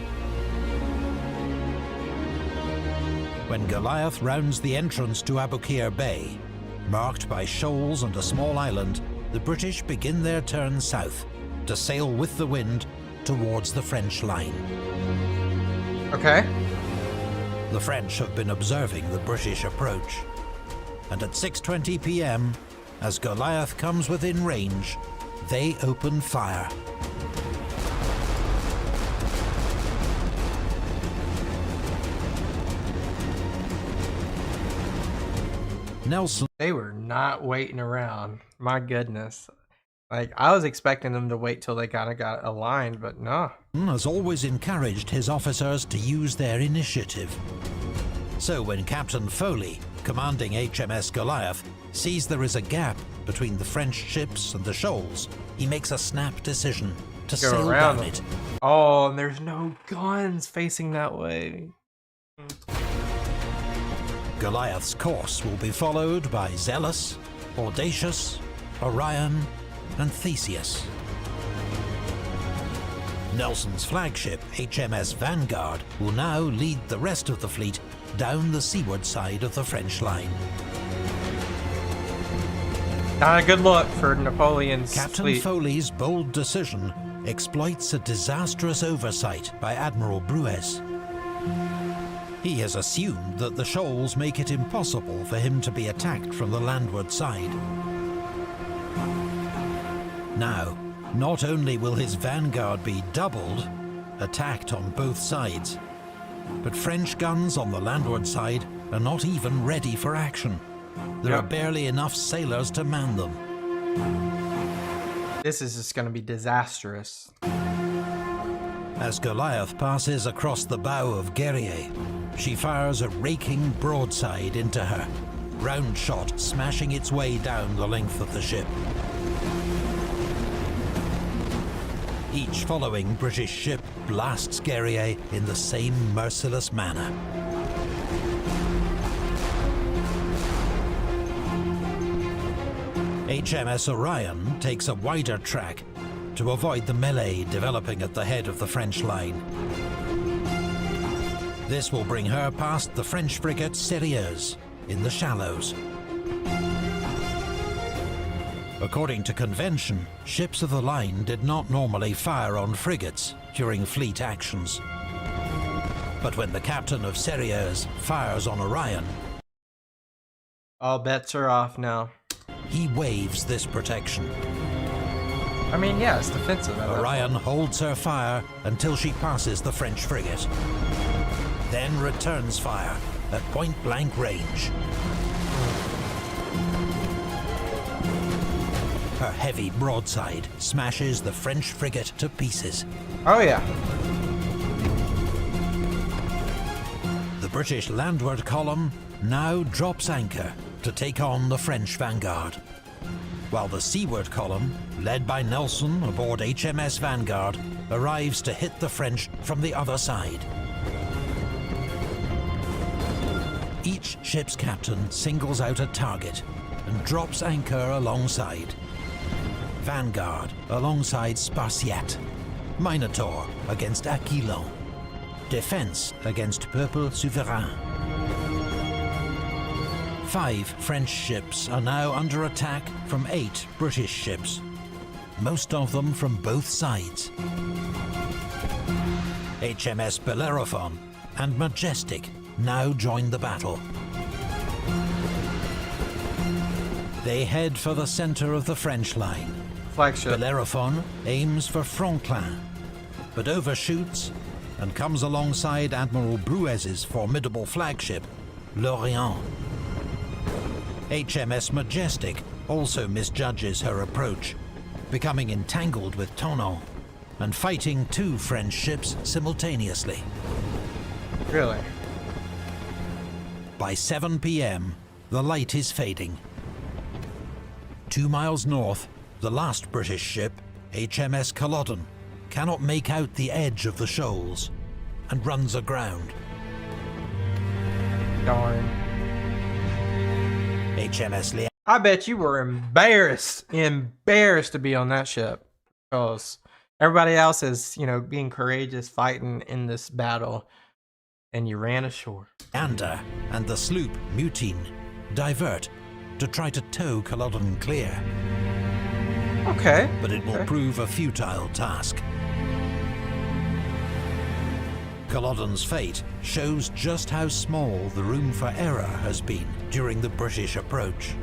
When Goliath rounds the entrance to Aboukir Bay, marked by shoals and a small island, the British begin their turn south to sail with the wind towards the French line. Okay. The French have been observing the British approach, and at 6:20 p.m, as Goliath comes within range, they open fire. Nelson. They were not waiting around. My goodness. Like, I was expecting them to wait till they kind of got aligned, but no. Has always encouraged his officers to use their initiative. So when Captain Foley, commanding HMS Goliath, sees there is a gap between the French ships and the shoals, he makes a snap decision to sail down it. Oh, and there's no guns facing that way. Goliath's course will be followed by Zealous, Audacious, Orion, and Theseus. Nelson's flagship, HMS Vanguard, will now lead the rest of the fleet down the seaward side of the French line. Not a good look for Napoleon's Captain fleet. Foley's bold decision exploits a disastrous oversight by Admiral Bruez. He has assumed that the shoals make it impossible for him to be attacked from the landward side. Now, not only will his vanguard be doubled, attacked on both sides, but French guns on the landward side are not even ready for action. There are barely enough sailors to man them. This is just going to be disastrous. As Goliath passes across the bow of Guerrier, she fires a raking broadside into her, round shot smashing its way down the length of the ship. Each following British ship blasts Guerrier in the same merciless manner. HMS Orion takes a wider track to avoid the melee developing at the head of the French line. This will bring her past the French frigate Sérieuse in the shallows. According to convention, ships of the line did not normally fire on frigates during fleet actions. But when the captain of Sérieuse fires on Orion, All bets are off now. he waives this protection. I mean, yeah, it's defensive. Orion holds her fire until she passes the French frigate, then returns fire at point-blank range. Her heavy broadside smashes the French frigate to pieces. Oh, yeah. The British landward column now drops anchor to take on the French vanguard, while the seaward column, led by Nelson aboard HMS Vanguard, arrives to hit the French from the other side. Each ship's captain singles out a target and drops anchor alongside. Vanguard alongside Spartiate, Minotaur against Aquilon, Defense against Peuple Souverain. 5 French ships are now under attack from 8 British ships, most of them from both sides. HMS Bellerophon and Majestic now join the battle. They head for the center of the French line. Flagship. Bellerophon aims for Franklin, but overshoots and comes alongside Admiral Bruez's formidable flagship, L'Orient. HMS Majestic also misjudges her approach becoming entangled with Tonon and fighting 2 French ships simultaneously. Really? By 7 p.m, the light is fading. 2 miles north, the last British ship, HMS Culloden, cannot make out the edge of the shoals and runs aground. Darn. HMS Leander. I bet you were embarrassed to be on that ship, because everybody else is, you know, being courageous, fighting in this battle, and you ran ashore. And the sloop Mutine divert to try to tow Culloden clear. Okay. But it will prove a futile task. Culloden's fate shows just how small the room for error has been during the British approach.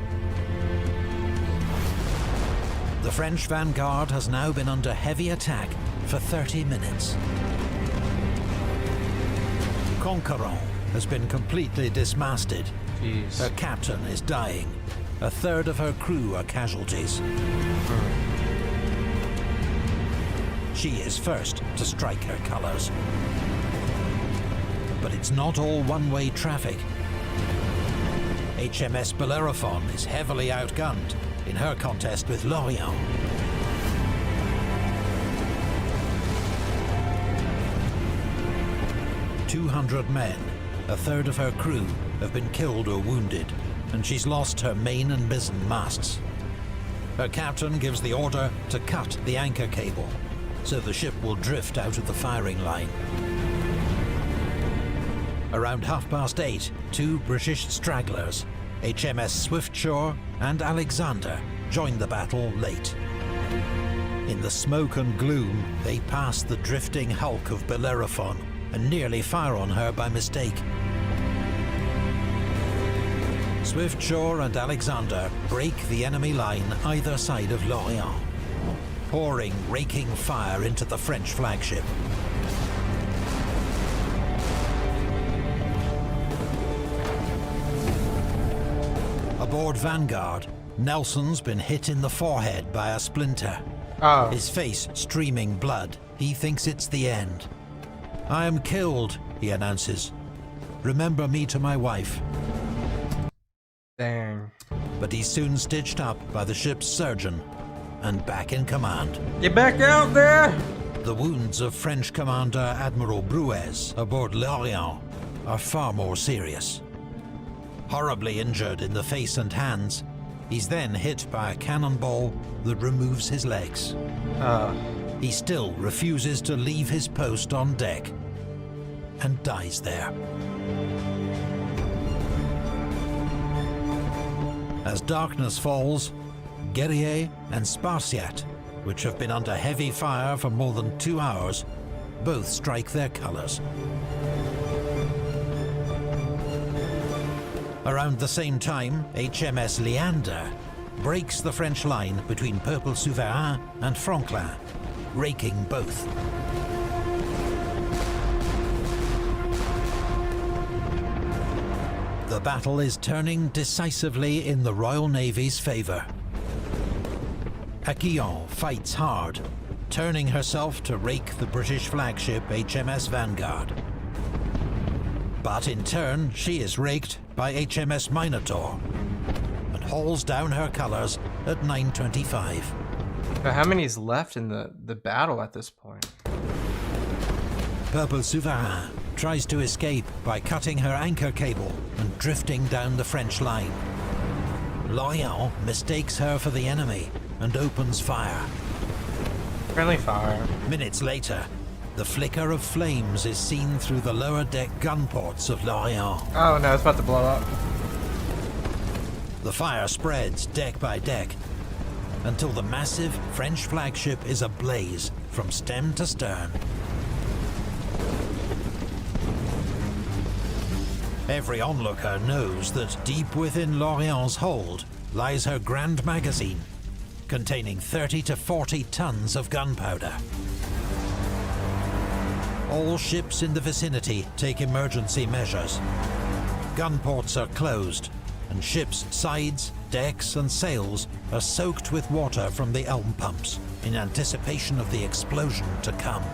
The French vanguard has now been under heavy attack for 30 minutes. Conquerant has been completely dismasted. Jeez. Her captain is dying. A third of her crew are casualties. She is first to strike her colours. But it's not all one-way traffic. HMS Bellerophon is heavily outgunned in her contest with Lorient. "200 men, a third of her crew, have been killed or wounded, and she's lost her main and mizzen masts. Her captain gives the order to cut the anchor cable, so the ship will drift out of the firing line. Around 8:30, 2 British stragglers, HMS Swiftshore and Alexander, join the battle late. In the smoke and gloom, they pass the drifting hulk of Bellerophon and nearly fire on her by mistake. Swiftshore and Alexander break the enemy line either side of Lorient, pouring raking fire into the French flagship. Aboard Vanguard, Nelson's been hit in the forehead by a splinter. Oh. His face streaming blood. He thinks it's the end. "I am killed," he announces. "Remember me to my wife." Dang. But he's soon stitched up by the ship's surgeon and back in command. Get back out there! The wounds of French commander Admiral Bruez aboard Lorient are far more serious. Horribly injured in the face and hands, he's then hit by a cannonball that removes his legs. He still refuses to leave his post on deck and dies there. As darkness falls, Guerrier and Spartiate, which have been under heavy fire for more than 2 hours, both strike their colours. Around the same time, HMS Leander breaks the French line between Peuple Souverain and Franklin, raking both. The battle is turning decisively in the Royal Navy's favour. Aquillon fights hard, turning herself to rake the British flagship HMS Vanguard. But in turn, she is raked by HMS Minotaur and hauls down her colours at 9:25. But how many is left in the battle at this point? Peuple Souverain tries to escape by cutting her anchor cable and drifting down the French line. Lorient mistakes her for the enemy and opens fire. Friendly fire. Minutes later, the flicker of flames is seen through the lower deck gun ports of Lorient. Oh no, it's about to blow up. The fire spreads deck by deck until the massive French flagship is ablaze from stem to stern. Every onlooker knows that deep within Lorient's hold lies her grand magazine, containing 30 to 40 tons of gunpowder. All ships in the vicinity take emergency measures. Gun ports are closed, and ships' sides, decks and sails are soaked with water from the elm pumps in anticipation of the explosion to come.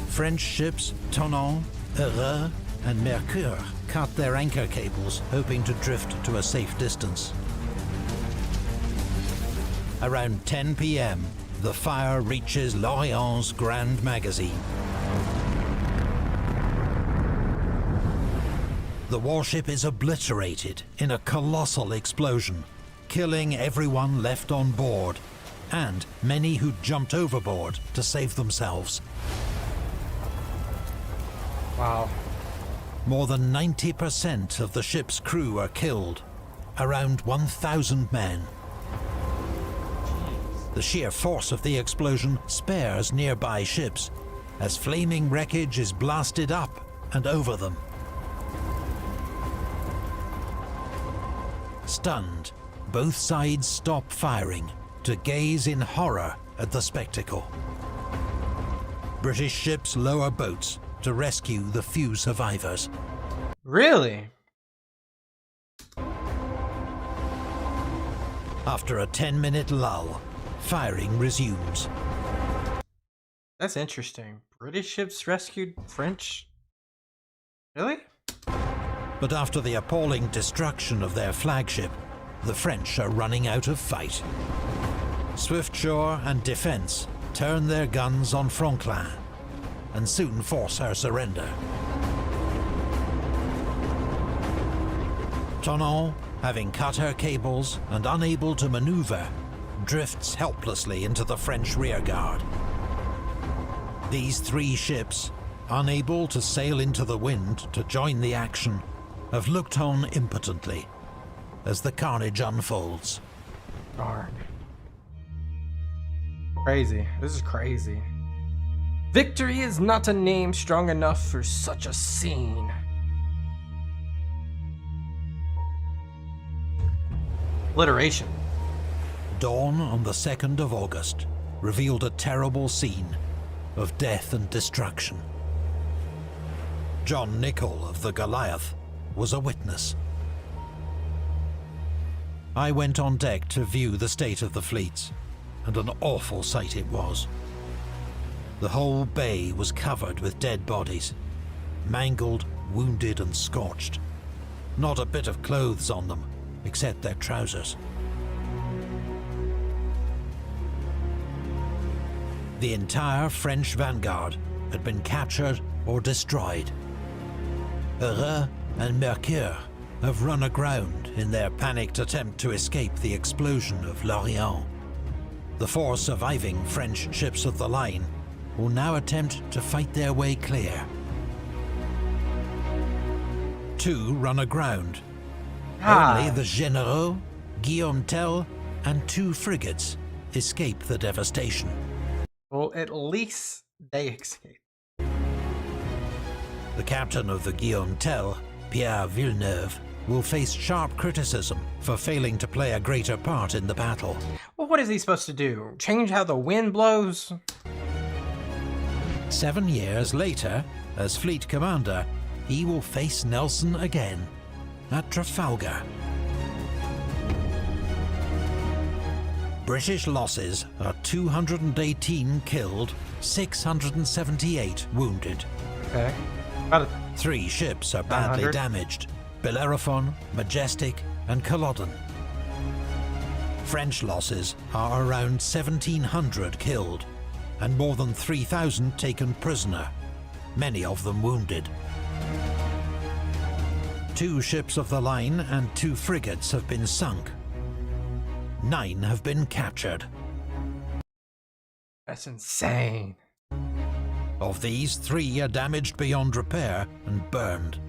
French ships Tonnant, Heureux and Mercure cut their anchor cables, hoping to drift to a safe distance. Around 10 p.m, the fire reaches L'Orient's Grand Magazine. The warship is obliterated in a colossal explosion, killing everyone left on board, and many who jumped overboard to save themselves. Wow. More than 90% of the ship's crew are killed, around 1,000 men. The sheer force of the explosion spares nearby ships, as flaming wreckage is blasted up and over them. Stunned, both sides stop firing to gaze in horror at the spectacle. British ships lower boats to rescue the few survivors. Really? After a 10-minute lull, firing resumes. That's interesting. British ships rescued French? Really? But after the appalling destruction of their flagship, the French are running out of fight. Swiftsure and Defence turn their guns on Franklin and soon force her surrender. Tonnant, having cut her cables and unable to maneuver, drifts helplessly into the French rearguard. These three ships, unable to sail into the wind to join the action, have looked on impotently as the carnage unfolds. Darn. Crazy. This is crazy. Victory is not a name strong enough for such a scene. Alliteration. Dawn on the 2nd of August revealed a terrible scene of death and destruction. John Nichol of the Goliath was a witness. I went on deck to view the state of the fleets, and an awful sight it was. The whole bay was covered with dead bodies, mangled, wounded and scorched. Not a bit of clothes on them, except their trousers. The entire French vanguard had been captured or destroyed. Heureux and Mercure have run aground in their panicked attempt to escape the explosion of L'Orient. The 4 surviving French ships of the line will now attempt to fight their way clear. 2 run aground. Only the Généraux, Guillaume Tell, and 2 frigates escape the devastation. Well, at least they escaped. The captain of the Guillaume Tell, Pierre Villeneuve, will face sharp criticism for failing to play a greater part in the battle. Well, what is he supposed to do? Change how the wind blows? 7 years later, as fleet commander, he will face Nelson again at Trafalgar. British losses are 218 killed, 678 wounded. Okay. About 3 ships are badly 900. damaged: Bellerophon, Majestic and Culloden. French losses are around 1,700 killed, and more than 3,000 taken prisoner, many of them wounded. 2 ships of the line and 2 frigates have been sunk. 9 have been captured. That's insane. Of these, 3 are damaged beyond repair and burned.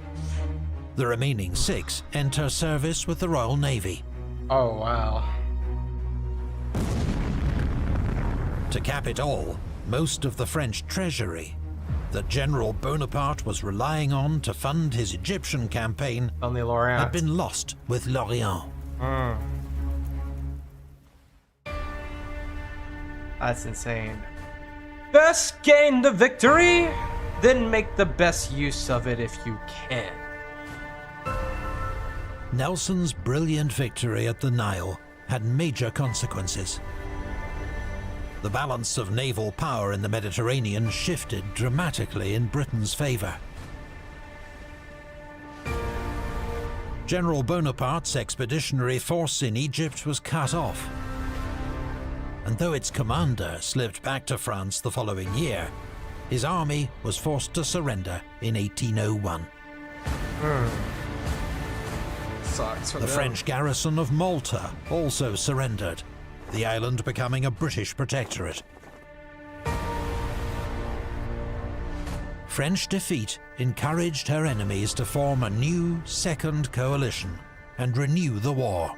The remaining 6 enter service with the Royal Navy. Oh, wow. To cap it all, most of the French treasury that General Bonaparte was relying on to fund his Egyptian campaign On the Lorient. had been lost with L'Orient. That's insane. Best gain the victory, then make the best use of it if you can. Nelson's brilliant victory at the Nile had major consequences. The balance of naval power in the Mediterranean shifted dramatically in Britain's favour. General Bonaparte's expeditionary force in Egypt was cut off, and though its commander slipped back to France the following year, his army was forced to surrender in 1801. Sucks for The them. French garrison of Malta also surrendered, the island becoming a British protectorate. French defeat encouraged her enemies to form a new second coalition and renew the war.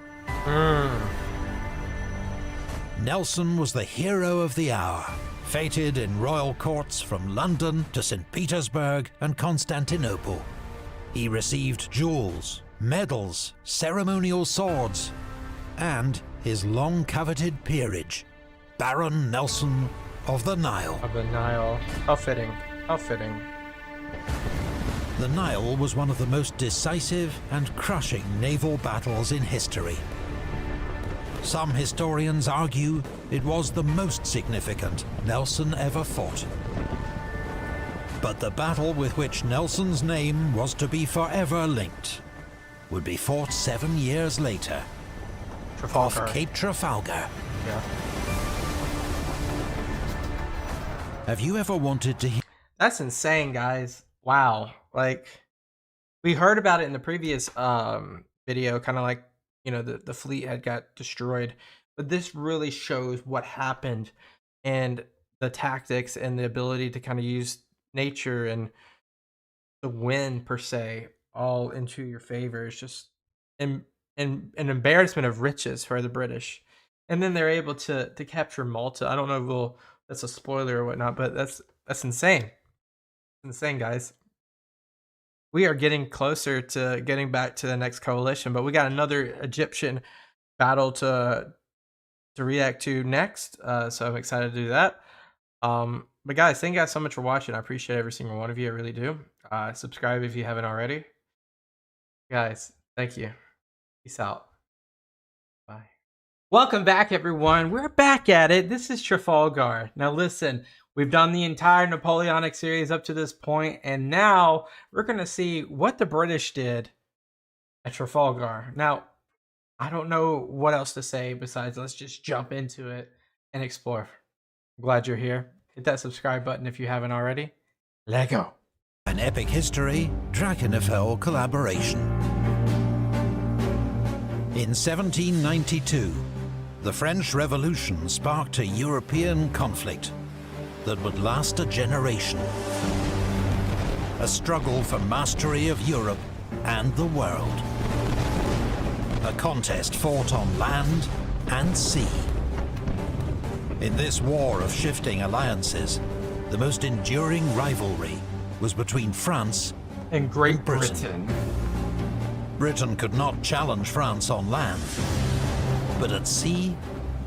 Nelson was the hero of the hour, feted in royal courts from London to St. Petersburg and Constantinople. He received jewels, medals, ceremonial swords, and his long-coveted peerage, Baron Nelson of the Nile. Of the Nile. How fitting. How fitting. The Nile was one of the most decisive and crushing naval battles in history. Some historians argue it was the most significant Nelson ever fought. But the battle with which Nelson's name was to be forever linked would be fought 7 years later, Trafalgar. off Cape Trafalgar. Yeah. Have you ever wanted to hear? That's insane, guys. Wow. Like, we heard about it in the previous video, kind of like, you know, the fleet had got destroyed. But this really shows what happened and the tactics and the ability to kind of use nature and the wind, per se, all into your favor. It's just an embarrassment of riches for the British. And then they're able to capture Malta. I don't know if that's a spoiler or whatnot, but that's insane. Insane, guys. We are getting closer to getting back to the next coalition, but we got another Egyptian battle to react to next. So I'm excited to do that. But guys, thank you guys so much for watching. I appreciate every single one of you. I really do. Subscribe if you haven't already. Guys, thank you. Peace out. Bye. Welcome back, everyone. We're back at it. This is Trafalgar. Now listen, we've done the entire Napoleonic series up to this point, and now we're going to see what the British did at Trafalgar. Now, I don't know what else to say besides let's just jump into it and explore. I'm glad you're here. Hit that subscribe button if you haven't already. Let go. An epic history, Drakenfell collaboration. In 1792, the French Revolution sparked a European conflict that would last a generation. A struggle for mastery of Europe and the world. A contest fought on land and sea. In this war of shifting alliances, the most enduring rivalry was between France And Great Britain. Britain could not challenge France on land, but at sea,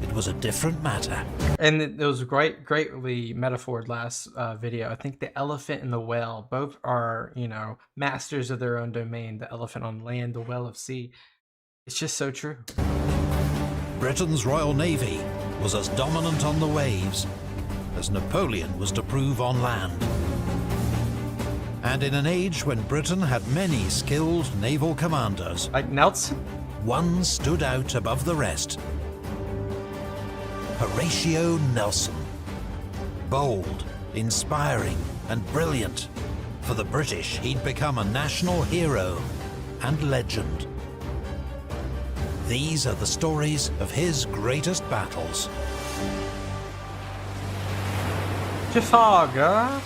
it was a different matter. And it was greatly metaphored last video. I think the elephant and the whale both are, you know, masters of their own domain. The elephant on land, the whale of sea. It's just so true. Britain's Royal Navy was as dominant on the waves as Napoleon was to prove on land. And in an age when Britain had many skilled naval commanders, Like Nelson? one stood out above the rest. Horatio Nelson. Bold, inspiring, and brilliant. For the British, he'd become a national hero and legend. These are the stories of his greatest battles. Trafalgar.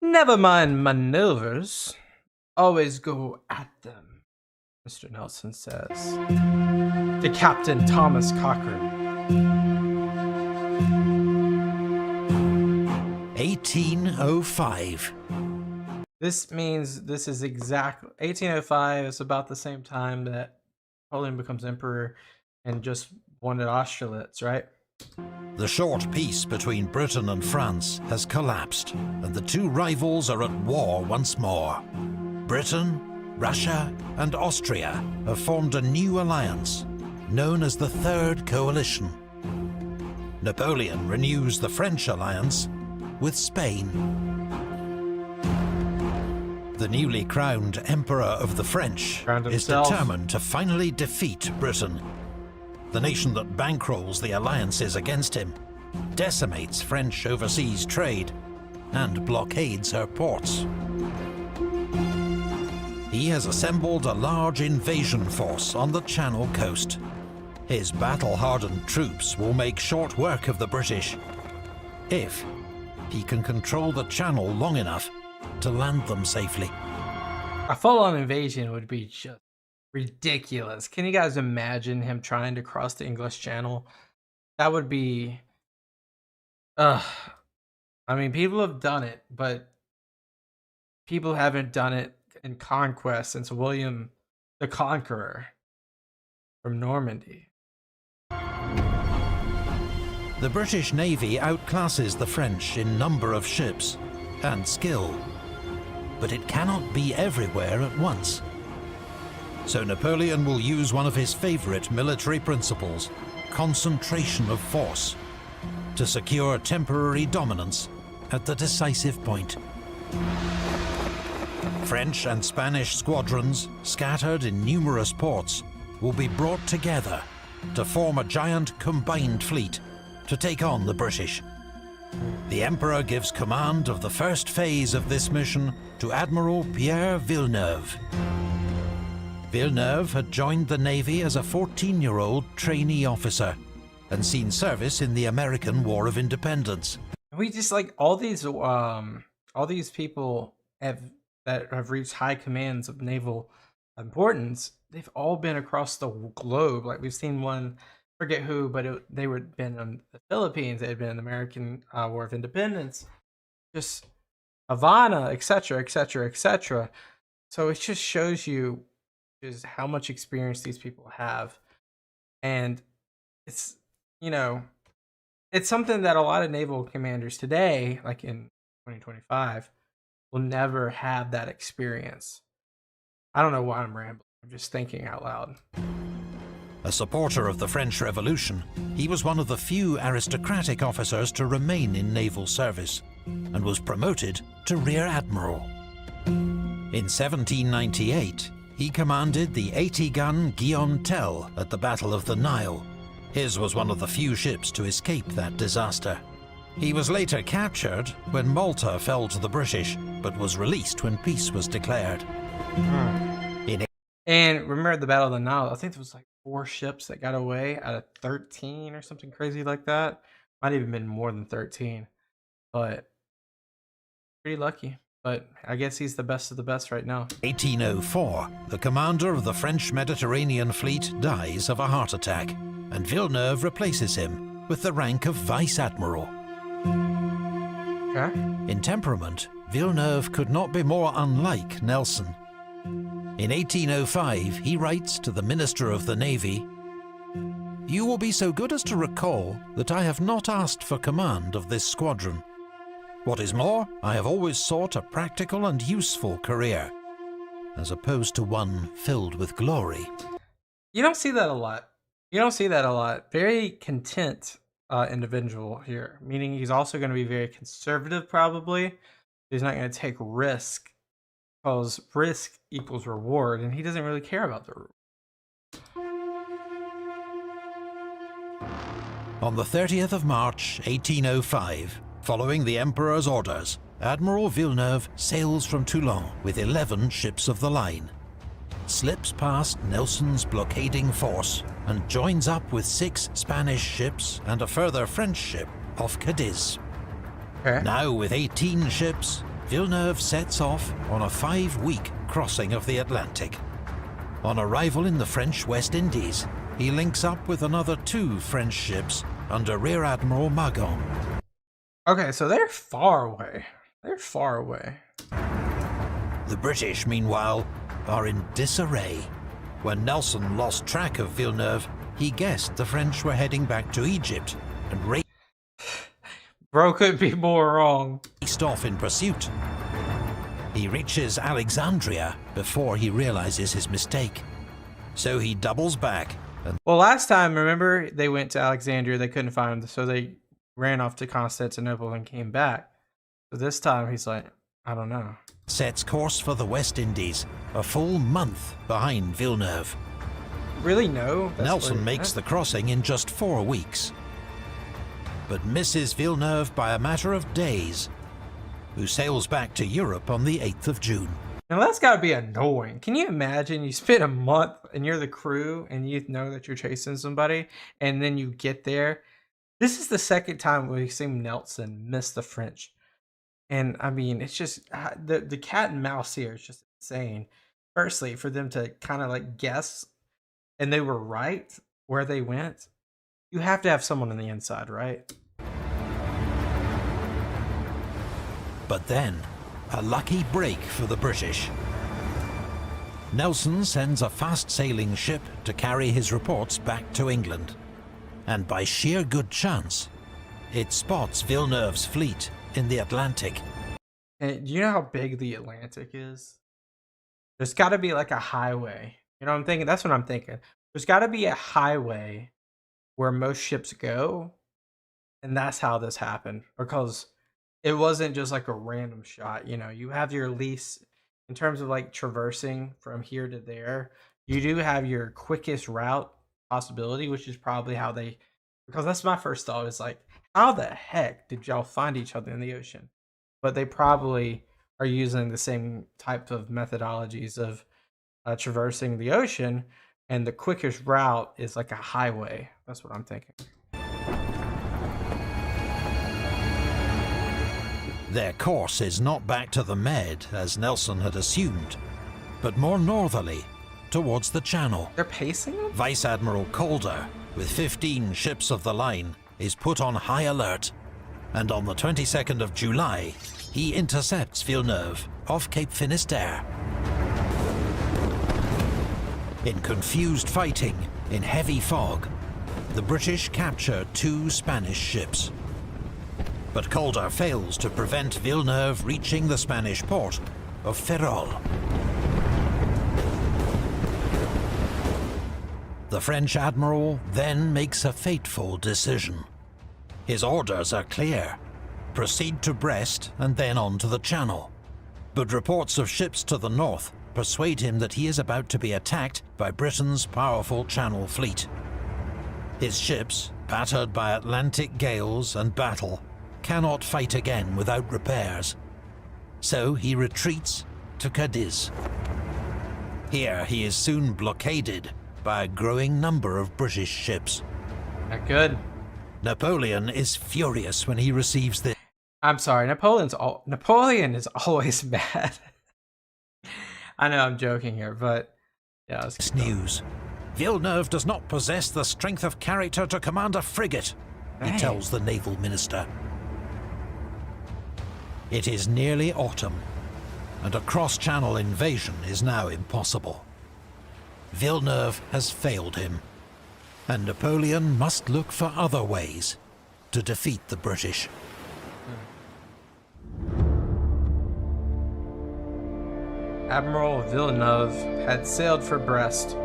Never mind maneuvers. Always go at them, Mr. Nelson says to Captain Thomas Cochrane. 1805. This means this is exactly 1805 is about the same time that Napoleon becomes emperor and just won at Austerlitz, right? The short peace between Britain and France has collapsed, and the two rivals are at war once more. Britain, Russia, and Austria have formed a new alliance, known as the Third Coalition. Napoleon renews the French alliance with Spain. The newly crowned Emperor of the French is determined to finally defeat Britain. The nation that bankrolls the alliances against him, decimates French overseas trade, and blockades her ports. He has assembled a large invasion force on the Channel coast. His battle-hardened troops will make short work of the British, if he can control the Channel long enough to land them safely. A full-on invasion would be just ridiculous. Can you guys imagine him trying to cross the English Channel? That would be... I mean, people have done it, but people haven't done it in conquest since William the Conqueror from Normandy. The British Navy outclasses the French in number of ships and skill, but it cannot be everywhere at once. So Napoleon will use one of his favorite military principles, concentration of force, to secure temporary dominance at the decisive point. French and Spanish squadrons, scattered in numerous ports, will be brought together to form a giant combined fleet to take on the British. The Emperor gives command of the first phase of this mission to Admiral Pierre Villeneuve. Villeneuve had joined the Navy as a 14-year-old trainee officer and seen service in the American War of Independence. We just like all these people that have reached high commands of naval importance. They've all been across the globe. Like we've seen one, forget who, but they were been in the Philippines. They had been in the American War of Independence, just Havana, etc., etc., etc. So it just shows you just how much experience these people have, and it's it's something that a lot of naval commanders today, like in 2025, will never have that experience. I don't know why I'm rambling. I'm just thinking out loud. A supporter of the French Revolution, he was one of the few aristocratic officers to remain in naval service, and was promoted to Rear Admiral. In 1798, he commanded the 80-gun Guillaume Tell at the Battle of the Nile. His was one of the few ships to escape that disaster. He was later captured when Malta fell to the British, but was released when peace was declared. And remember the Battle of the Nile, I think there was like 4 ships that got away out of 13 or something crazy like that. Might even been more than 13, but pretty lucky. But I guess he's the best of the best right now. 1804, the commander of the French Mediterranean fleet dies of a heart attack, and Villeneuve replaces him with the rank of Vice Admiral. Okay. In temperament, Villeneuve could not be more unlike Nelson. In 1805, he writes to the Minister of the Navy, "You will be so good as to recall that I have not asked for command of this squadron. What is more, I have always sought a practical and useful career, as opposed to one filled with glory." You don't see that a lot. You don't see that a lot. Very content individual here, meaning he's also going to be very conservative probably. He's not going to take risk, because risk equals reward, and he doesn't really care about the reward. On the 30th of March, 1805, following the Emperor's orders, Admiral Villeneuve sails from Toulon with 11 ships of the line, slips past Nelson's blockading force, and joins up with 6 Spanish ships and a further French ship off Cadiz. Okay. Now with 18 ships, Villeneuve sets off on a 5-week crossing of the Atlantic. On arrival in the French West Indies, he links up with another 2 French ships under Rear Admiral Magon. Okay, so they're far away. They're far away. The British, meanwhile, are in disarray. When Nelson lost track of Villeneuve, he guessed the French were heading back to Egypt, and raced Bro couldn't be more wrong. off in pursuit. He reaches Alexandria before he realizes his mistake. So he doubles back and Well, last time, remember, they went to Alexandria, they couldn't find him, so they ran off to Constantinople and came back. So this time he's like, I don't know. sets course for the West Indies, a full month behind Villeneuve. Really? No? That's Nelson where- makes the crossing in just 4 weeks, but misses Villeneuve by a matter of days, who sails back to Europe on the 8th of June. Now that's gotta be annoying. Can you imagine you spend a month and you're the crew and you know that you're chasing somebody and then you get there? This is the second time we've seen Nelson miss the French. And I mean, it's just the cat and mouse here is just insane. Firstly, for them to kind of like guess and they were right where they went, you have to have someone on the inside, right? But then, a lucky break for the British. Nelson sends a fast-sailing ship to carry his reports back to England, and by sheer good chance, it spots Villeneuve's fleet in the Atlantic. And do you know how big the Atlantic is? There's got to be like a highway. You know what I'm thinking? That's what I'm thinking. There's got to be a highway where most ships go, and that's how this happened. Because it wasn't just like a random shot. You know, you have your least, in terms of like traversing from here to there, you do have your quickest route possibility, which is probably how they, because that's my first thought is like, how the heck did y'all find each other in the ocean? But they probably are using the same type of methodologies of traversing the ocean, and the quickest route is like a highway. That's what I'm thinking. Their course is not back to the Med, as Nelson had assumed, but more northerly, towards the Channel. They're pacing them? Vice Admiral Calder, with 15 ships of the line, is put on high alert, and on the 22nd of July, he intercepts Villeneuve off Cape Finisterre. In confused fighting, in heavy fog, the British capture 2 Spanish ships. But Calder fails to prevent Villeneuve reaching the Spanish port of Ferrol. The French admiral then makes a fateful decision. His orders are clear: proceed to Brest and then on to the Channel. But reports of ships to the north persuade him that he is about to be attacked by Britain's powerful Channel fleet. His ships, battered by Atlantic gales and battle, cannot fight again without repairs. So he retreats to Cadiz. Here he is soon blockaded by a growing number of British ships. Not good. Napoleon is furious when he receives this I'm sorry, Napoleon is always mad. I know I'm joking here, but yeah, let's news. Villeneuve does not possess the strength of character to command a frigate, he Dang. tells the naval minister. It is nearly autumn, and a cross-channel invasion is now impossible. Villeneuve has failed him, and Napoleon must look for other ways to defeat the British. Admiral Villeneuve had sailed for Brest.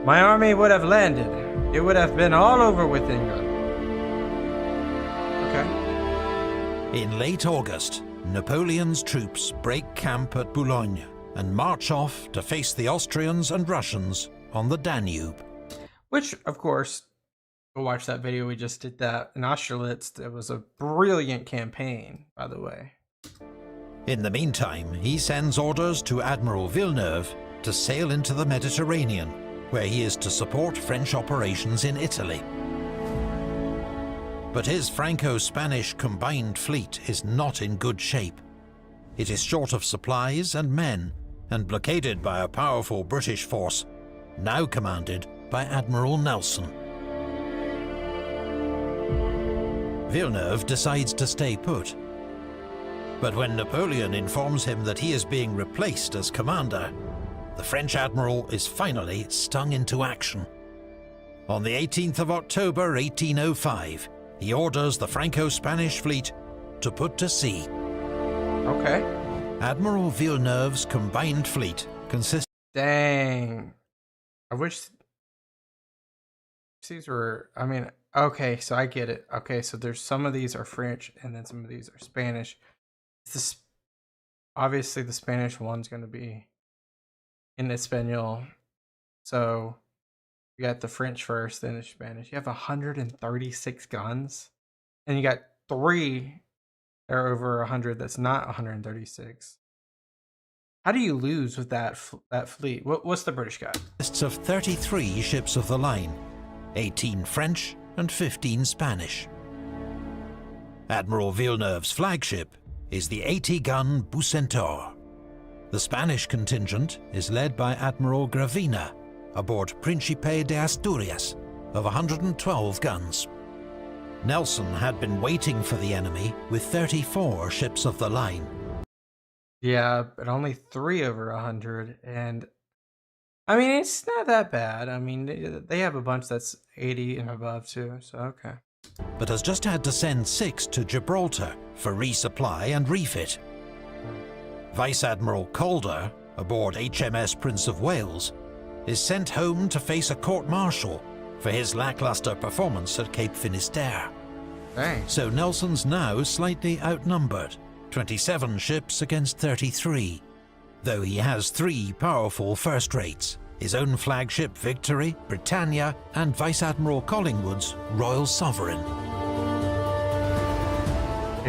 My army would have landed. It would have been all over with England. Okay. In late August, Napoleon's troops break camp at Boulogne and march off to face the Austrians and Russians on the Danube. Which, of course, go watch that video. We just did that in Austerlitz. It was a brilliant campaign, by the way. In the meantime, he sends orders to Admiral Villeneuve to sail into the Mediterranean, where he is to support French operations in Italy. But his Franco-Spanish combined fleet is not in good shape. It is short of supplies and men, and blockaded by a powerful British force, now commanded by Admiral Nelson. Villeneuve decides to stay put. But when Napoleon informs him that he is being replaced as commander, the French admiral is finally stung into action. On the 18th of October 1805, he orders the Franco-Spanish fleet to put to sea. Okay. Admiral Villeneuve's combined fleet consists. Dang. I wish these were, I mean, okay, so I get it. Okay, so there's some of these are French and then some of these are Spanish. This obviously the Spanish one's going to be in Espanol. So you got the French first, then the Spanish. You have 136 guns, and you got 3 that are over 100. That's not 136. How do you lose with that fleet? What's the British got? Consists of 33 ships of the line, 18 French and 15 Spanish. Admiral Villeneuve's flagship is the 80-gun Bucentaur. The Spanish contingent is led by Admiral Gravina aboard Príncipe de Asturias of 112 guns. Nelson had been waiting for the enemy with 34 ships of the line. Yeah, but only 3 over 100, and I mean it's not that bad. I mean they have a bunch that's 80 and above too, so okay. But has just had to send 6 to Gibraltar for resupply and refit. Vice Admiral Calder, aboard HMS Prince of Wales, is sent home to face a court-martial for his lackluster performance at Cape Finisterre. Dang. So Nelson's now slightly outnumbered, 27 ships against 33, though he has 3 powerful first-rates, his own flagship Victory, Britannia, and Vice Admiral Collingwood's Royal Sovereign.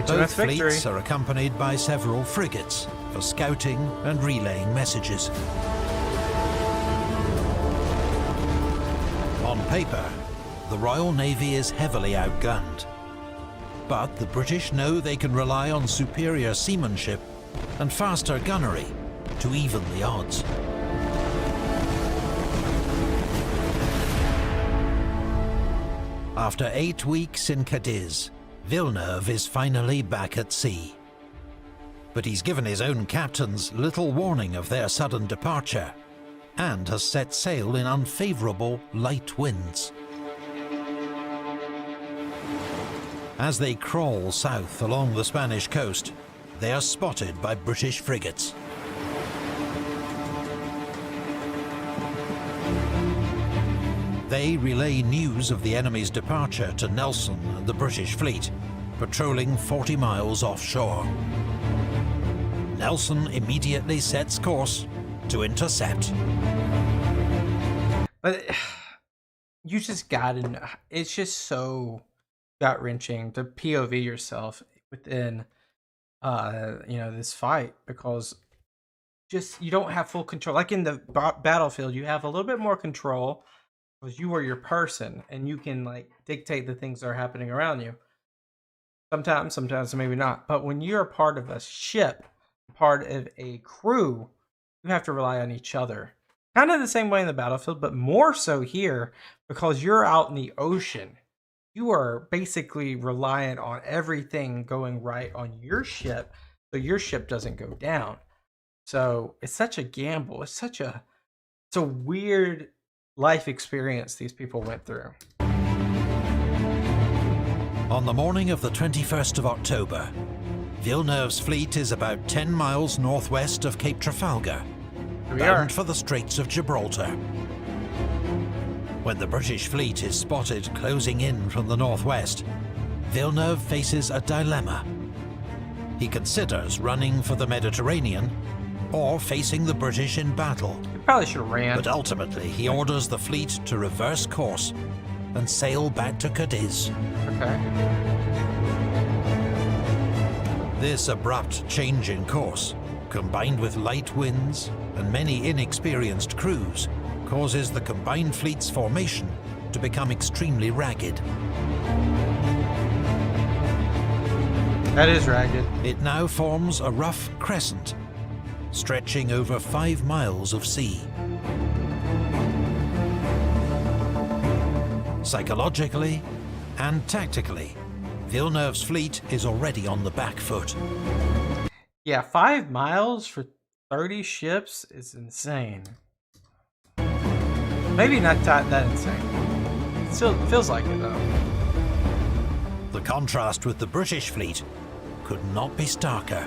Both fleets are accompanied by several frigates for scouting and relaying messages. On paper, the Royal Navy is heavily outgunned, but the British know they can rely on superior seamanship and faster gunnery to even the odds. After 8 weeks in Cadiz, Villeneuve is finally back at sea. But he's given his own captains little warning of their sudden departure, and has set sail in unfavourable light winds. As they crawl south along the Spanish coast, they are spotted by British frigates. They relay news of the enemy's departure to Nelson and the British fleet, patrolling 40 miles offshore. Nelson immediately sets course to intercept. But you just gotta know, it's just so gut-wrenching to POV yourself within this fight, because just you don't have full control. Like in the battlefield, you have a little bit more control because you are your person and you can like dictate the things that are happening around you. Sometimes maybe not. But when you're part of a ship, part of a crew, you have to rely on each other. Kind of the same way in the battlefield, but more so here because you're out in the ocean. You are basically reliant on everything going right on your ship so your ship doesn't go down. So it's such a gamble. It's a weird life experience these people went through. On the morning of the 21st of October, Villeneuve's fleet is about 10 miles northwest of Cape Trafalgar, bound for the Straits of Gibraltar. When the British fleet is spotted closing in from the northwest, Villeneuve faces a dilemma. He considers running for the Mediterranean or facing the British in battle. You probably should have ran. But ultimately, he orders the fleet to reverse course and sail back to Cadiz. Okay. This abrupt change in course, combined with light winds and many inexperienced crews, causes the combined fleet's formation to become extremely ragged. That is ragged. It now forms a rough crescent, stretching over 5 miles of sea. Psychologically and tactically, Villeneuve's fleet is already on the back foot. Yeah, 5 miles for 30 ships is insane. Maybe not that insane. It still feels like it though. The contrast with the British fleet could not be starker.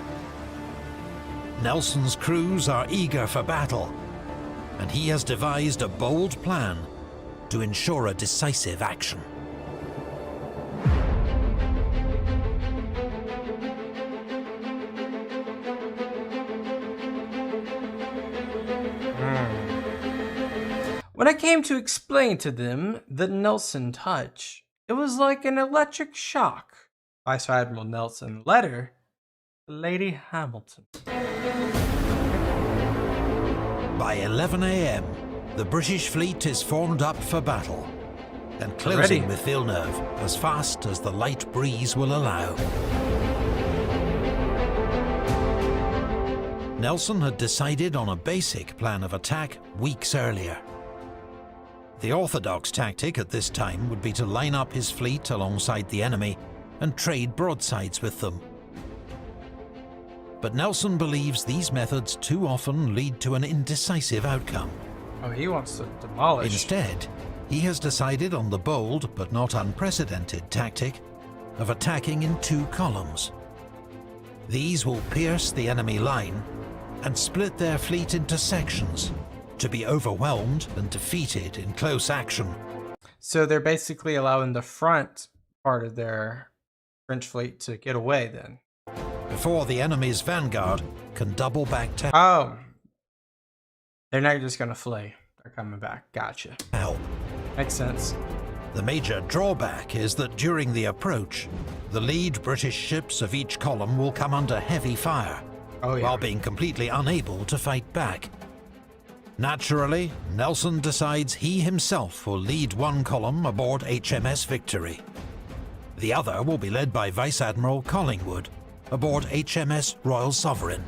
Nelson's crews are eager for battle, and he has devised a bold plan to ensure a decisive action. When I came to explain to them the Nelson touch, it was like an electric shock. Vice Admiral Nelson, letter to Lady Hamilton. By 11 a.m., the British fleet is formed up for battle and closing Ready. with Villeneuve as fast as the light breeze will allow. Nelson had decided on a basic plan of attack weeks earlier. The orthodox tactic at this time would be to line up his fleet alongside the enemy and trade broadsides with them. But Nelson believes these methods too often lead to an indecisive outcome. Oh, he wants to demolish. Instead, he has decided on the bold but not unprecedented tactic of attacking in two columns. These will pierce the enemy line and split their fleet into sections, to be overwhelmed and defeated in close action. So they're basically allowing the front part of their French fleet to get away then. Before the enemy's vanguard can double back to Oh. They're not just gonna flee. They're coming back. Gotcha. help. Makes sense. The major drawback is that during the approach, the lead British ships of each column will come under heavy fire, Oh, yeah. while being completely unable to fight back. Naturally, Nelson decides he himself will lead one column aboard HMS Victory. The other will be led by Vice Admiral Collingwood aboard HMS Royal Sovereign.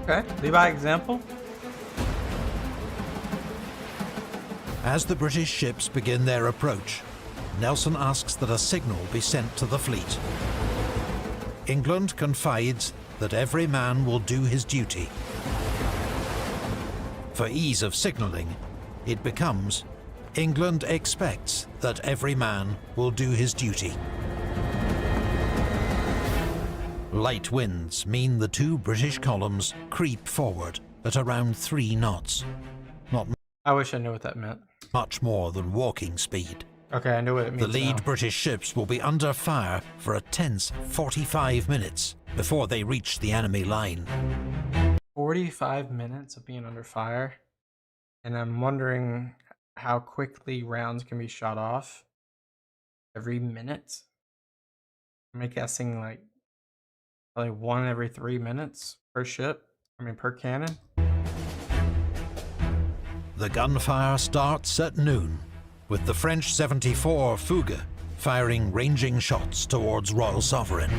Okay. Lead by example. As the British ships begin their approach, Nelson asks that a signal be sent to the fleet. England confides that every man will do his duty. For ease of signalling, it becomes, England expects that every man will do his duty. Light winds mean the two British columns creep forward at around 3 knots, not I wish I knew what that meant. much more than walking speed. Okay, I know what it means. The lead now. British ships will be under fire for a tense 45 minutes before they reach the enemy line. 45 minutes of being under fire, and I'm wondering how quickly rounds can be shot off. Every minute? I'm guessing like probably 1 every 3 minutes per ship. I mean, per cannon. The gunfire starts at noon, with the French 74 Fougue firing ranging shots towards Royal Sovereign.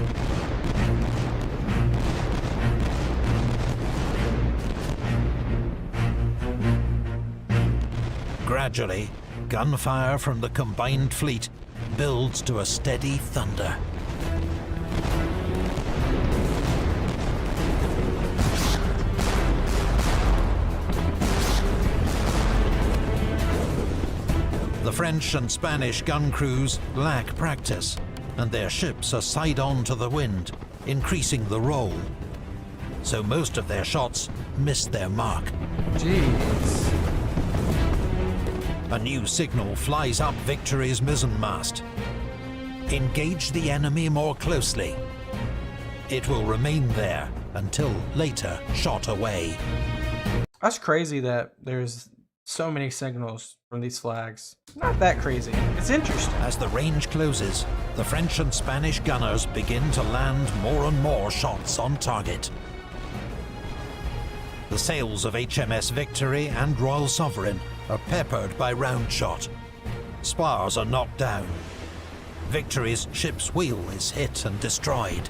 Gradually, gunfire from the combined fleet builds to a steady thunder. The French and Spanish gun crews lack practice, and their ships are side-on to the wind, increasing the roll. So most of their shots miss their mark. Jeez. A new signal flies up Victory's mizzenmast. Engage the enemy more closely. It will remain there until later shot away. That's crazy that there's so many signals from these flags. Not that crazy. It's interesting. As the range closes, the French and Spanish gunners begin to land more and more shots on target. The sails of HMS Victory and Royal Sovereign are peppered by round shot. Spars are knocked down. Victory's ship's wheel is hit and destroyed.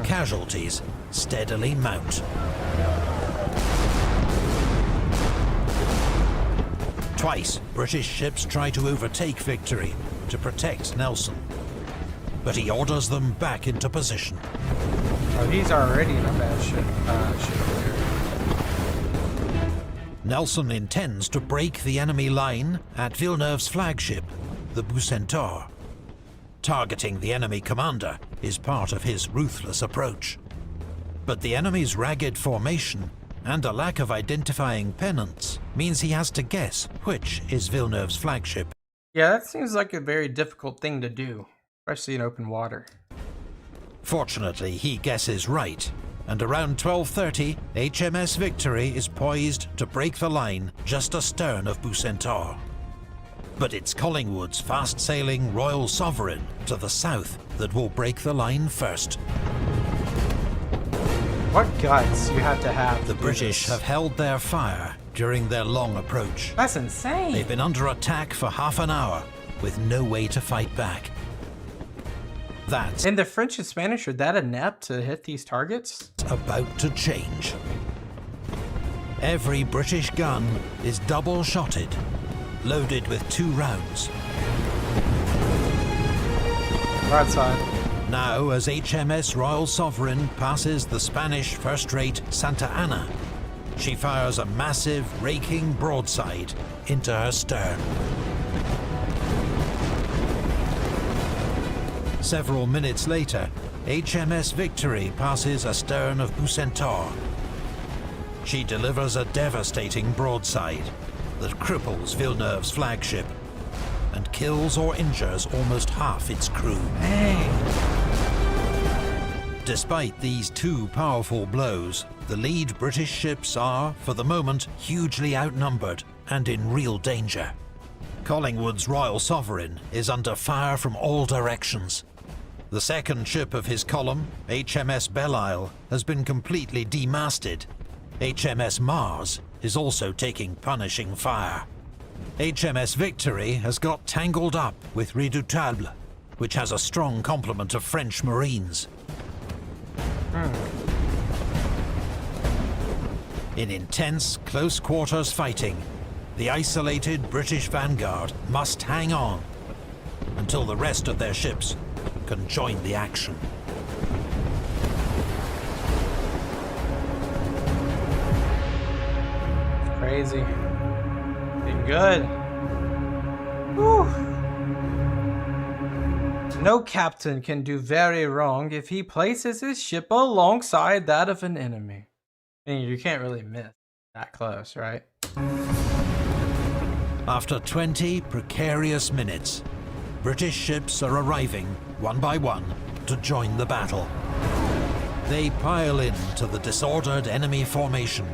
Casualties steadily mount. Twice, British ships try to overtake Victory to protect Nelson, but he orders them back into position. Oh, he's already in a bad ship here. Nelson intends to break the enemy line at Villeneuve's flagship, the Bucentaure. Targeting the enemy commander is part of his ruthless approach. But the enemy's ragged formation and a lack of identifying pennants means he has to guess which is Villeneuve's flagship. Yeah, that seems like a very difficult thing to do, especially in open water. Fortunately, he guesses right, and around 12:30, HMS Victory is poised to break the line just astern of Bucentaure. But it's Collingwood's fast-sailing Royal Sovereign to the south that will break the line first. What guts you have to have. The British have held their fire during their long approach. That's insane. They've been under attack for half an hour, with no way to fight back. That's And the French and Spanish are that inept to hit these targets? about to change. Every British gun is double-shotted, loaded with 2 rounds. Broadside. Now, as HMS Royal Sovereign passes the Spanish first-rate Santa Ana, she fires a massive, raking broadside into her stern. Several minutes later, HMS Victory passes astern of Bucentaure. She delivers a devastating broadside that cripples Villeneuve's flagship and kills or injures almost half its crew. Despite these 2 powerful blows, the lead British ships are, for the moment, hugely outnumbered and in real danger. Collingwood's Royal Sovereign is under fire from all directions. The second ship of his column, HMS Belle-Isle, has been completely demasted. HMS Mars is also taking punishing fire. HMS Victory has got tangled up with Redoutable, which has a strong complement of French Marines. In intense, close-quarters fighting, the isolated British vanguard must hang on until the rest of their ships can join the action. Crazy. Been good. Whew. No captain can do very wrong if he places his ship alongside that of an enemy. And you can't really miss that close, right? After 20 precarious minutes, British ships are arriving, one by one, to join the battle. They pile into the disordered enemy formation,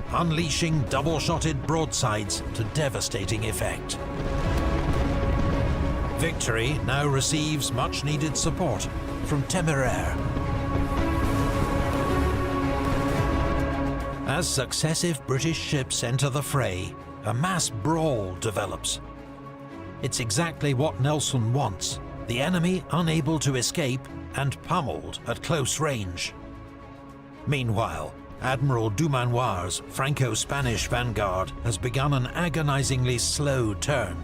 unleashing double-shotted broadsides to devastating effect. Victory now receives much-needed support from Téméraire. As successive British ships enter the fray, a mass brawl develops. It's exactly what Nelson wants, the enemy unable to escape and pummeled at close range. Meanwhile, Admiral Dumanoir's Franco-Spanish vanguard has begun an agonizingly slow turn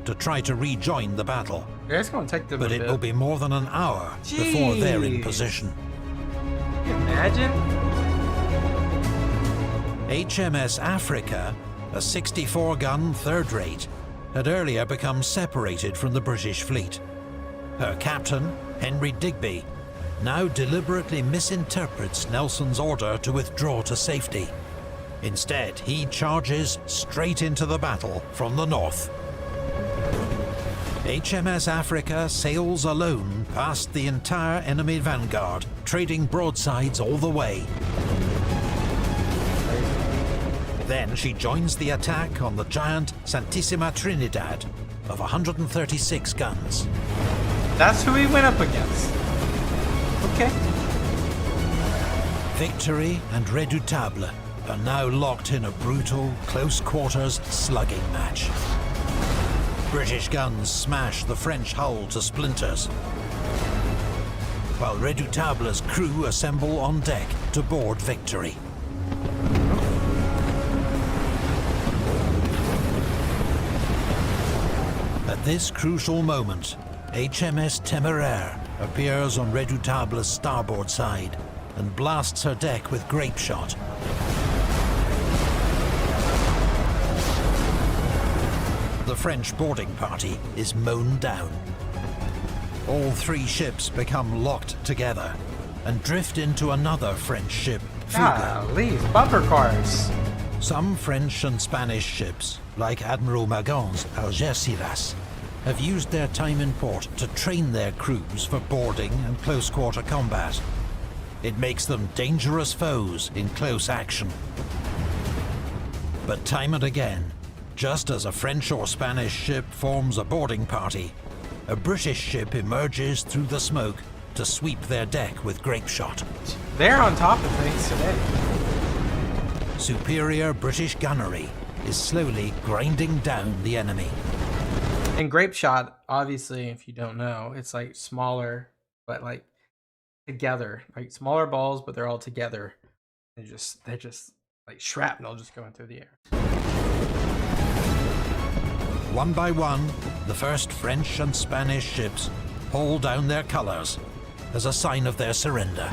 to try to rejoin the battle. Yeah, it's going to take them But a it bit. will be more than an hour before they're in position. Can you imagine? HMS Africa, a 64-gun third rate, had earlier become separated from the British fleet. Her captain, Henry Digby, now deliberately misinterprets Nelson's order to withdraw to safety. Instead, he charges straight into the battle from the north. HMS Africa sails alone past the entire enemy vanguard, trading broadsides all the way. Then she joins the attack on the giant Santissima Trinidad of 136 guns. That's who we went up against. Okay. Victory and Redoutable are now locked in a brutal, close-quarters slugging match. British guns smash the French hull to splinters, while Redoutable's crew assemble on deck to board Victory. At this crucial moment, HMS Téméraire appears on Redoutable's starboard side and blasts her deck with grape shot. The French boarding party is mown down. All three ships become locked together and drift into another French ship, Fouga. Golly, bumper cars. Some French and Spanish ships, like Admiral Magon's Algeciras, have used their time in port to train their crews for boarding and close-quarter combat. It makes them dangerous foes in close action. But time and again, just as a French or Spanish ship forms a boarding party, a British ship emerges through the smoke to sweep their deck with grape shot. They're on top of things today. Superior British gunnery is slowly grinding down the enemy. And grape shot, obviously, if you don't know, it's like smaller, but like together, like smaller balls, but they're all together. They're just like shrapnel just going through the air. One by one, the first French and Spanish ships haul down their colours as a sign of their surrender.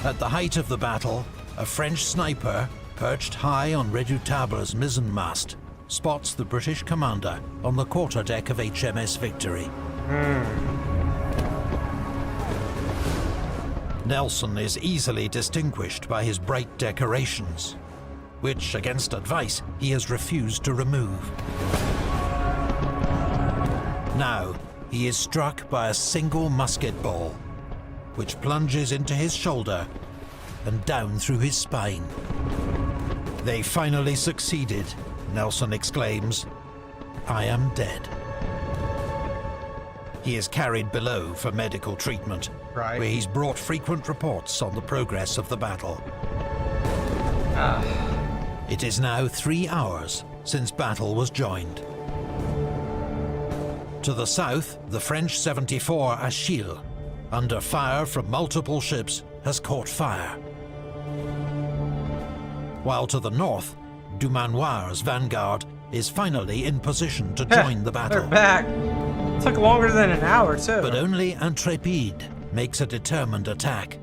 At the height of the battle, a French sniper, perched high on Redoutable's mizzenmast, spots the British commander on the quarterdeck of HMS Victory. Nelson is easily distinguished by his bright decorations, which, against advice, he has refused to remove. Now, he is struck by a single musket ball, which plunges into his shoulder and down through his spine. "They finally succeeded," Nelson exclaims. "I am dead." He is carried below for medical treatment, Right. where he's brought frequent reports on the progress of the battle. It is now 3 hours since battle was joined. To the south, the French 74 Achille, under fire from multiple ships, has caught fire. While to the north, Dumanoir's vanguard is finally in position to join the battle. They're back. It took longer than an hour, too. But only Intrépide makes a determined attack.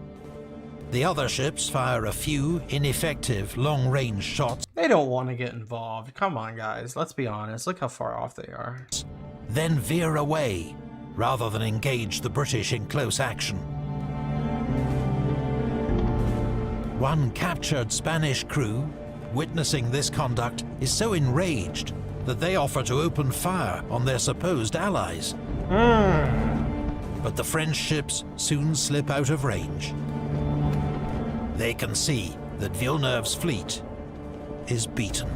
The other ships fire a few ineffective long-range shots, They don't want to get involved. Come on, guys. Let's be honest. Look how far off they are. then veer away, rather than engage the British in close action. One captured Spanish crew, witnessing this conduct, is so enraged that they offer to open fire on their supposed allies. But the French ships soon slip out of range. They can see that Villeneuve's fleet is beaten.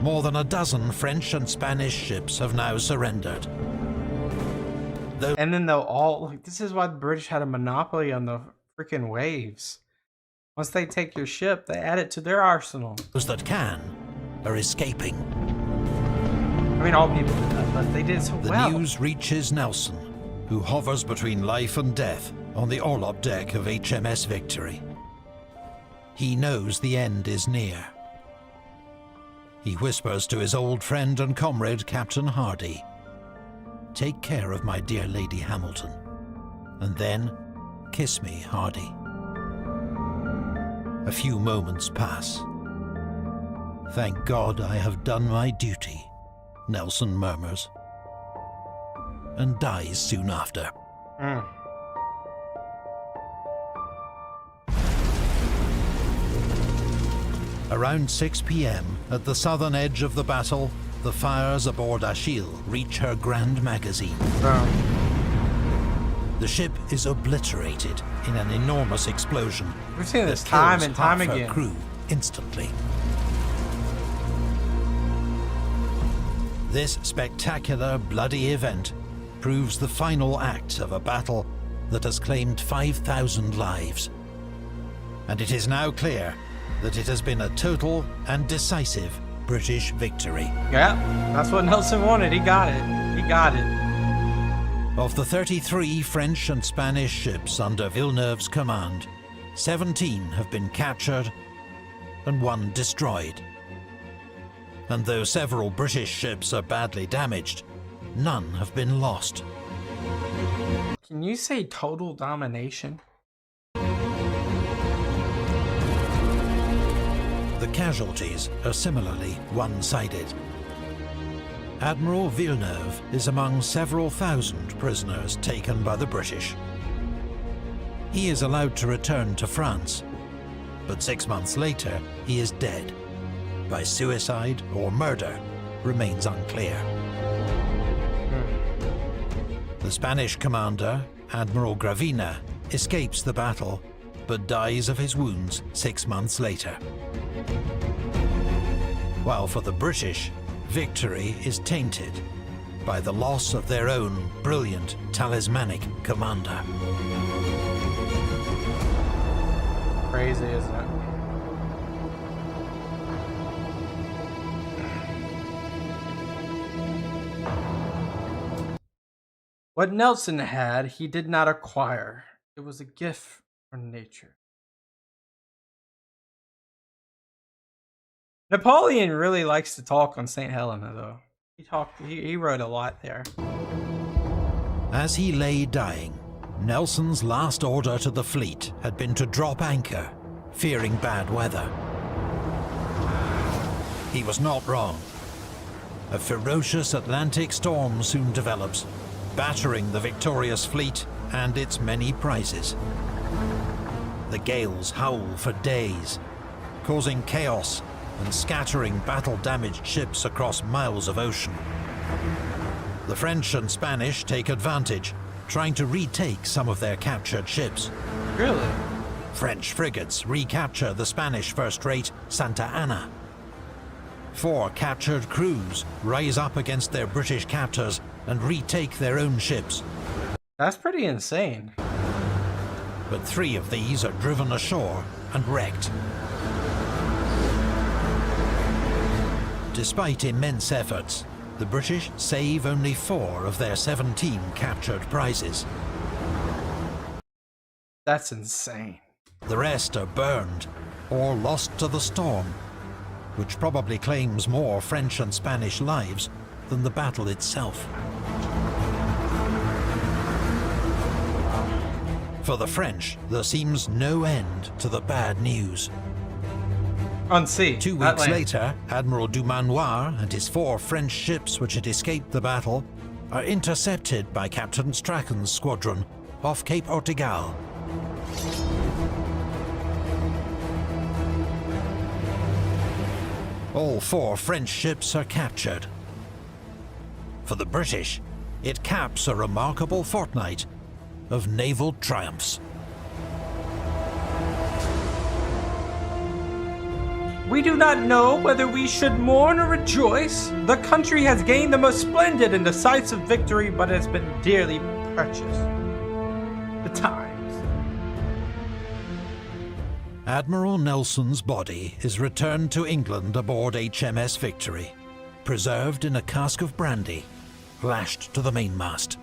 More than a dozen French and Spanish ships have now surrendered. And then they'll all, like, this is why the British had a monopoly on the freaking waves. Once they take your ship, they add it to their arsenal. Those that can are escaping. I mean, all people did that, but they did so The well. news reaches Nelson, who hovers between life and death on the orlop deck of HMS Victory. He knows the end is near. He whispers to his old friend and comrade, Captain Hardy, "Take care of my dear Lady Hamilton, and then kiss me, Hardy." A few moments pass. "Thank God I have done my duty," Nelson murmurs, and dies soon after. Around 6 p.m, at the southern edge of the battle, the fires aboard Achille reach her grand magazine. The ship is obliterated in an enormous explosion. We've seen this that time kills and time half her again. crew instantly. This spectacular, bloody event proves the final act of a battle that has claimed 5,000 lives. And it is now clear that it has been a total and decisive British victory. Yeah, that's what Nelson wanted. He got it. He got it. Of the 33 French and Spanish ships under Villeneuve's command, 17 have been captured and 1 destroyed. And though several British ships are badly damaged, none have been lost. Can you say total domination? The casualties are similarly one-sided. Admiral Villeneuve is among several thousand prisoners taken by the British. He is allowed to return to France, but 6 months later he is dead. By suicide or murder remains unclear. The Spanish commander, Admiral Gravina, escapes the battle, but dies of his wounds 6 months later. While for the British, victory is tainted by the loss of their own brilliant, talismanic commander. Crazy, isn't it? What Nelson had, he did not acquire. It was a gift from nature. Napoleon really likes to talk on St. Helena, though. He wrote a lot there. As he lay dying, Nelson's last order to the fleet had been to drop anchor, fearing bad weather. He was not wrong. A ferocious Atlantic storm soon develops, battering the victorious fleet and its many prizes. The gales howl for days, causing chaos and scattering battle-damaged ships across miles of ocean. The French and Spanish take advantage, trying to retake some of their captured ships. Really? French frigates recapture the Spanish first-rate Santa Ana. 4 captured crews rise up against their British captors and retake their own ships. That's pretty insane. But 3 of these are driven ashore and wrecked. Despite immense efforts, the British save only 4 of their 17 captured prizes. That's insane. The rest are burned or lost to the storm, which probably claims more French and Spanish lives than the battle itself. For the French, there seems no end to the bad news. On sea. 2 weeks later, Admiral Dumanoir and his 4 French ships which had escaped the battle are intercepted by Captain Strachan's squadron off Cape Ortegal. All 4 French ships are captured. For the British, it caps a remarkable fortnight of naval triumphs. We do not know whether we should mourn or rejoice. The country has gained the most splendid and decisive victory, but has been dearly purchased. The times. Admiral Nelson's body is returned to England aboard HMS Victory, preserved in a cask of brandy, lashed to the mainmast.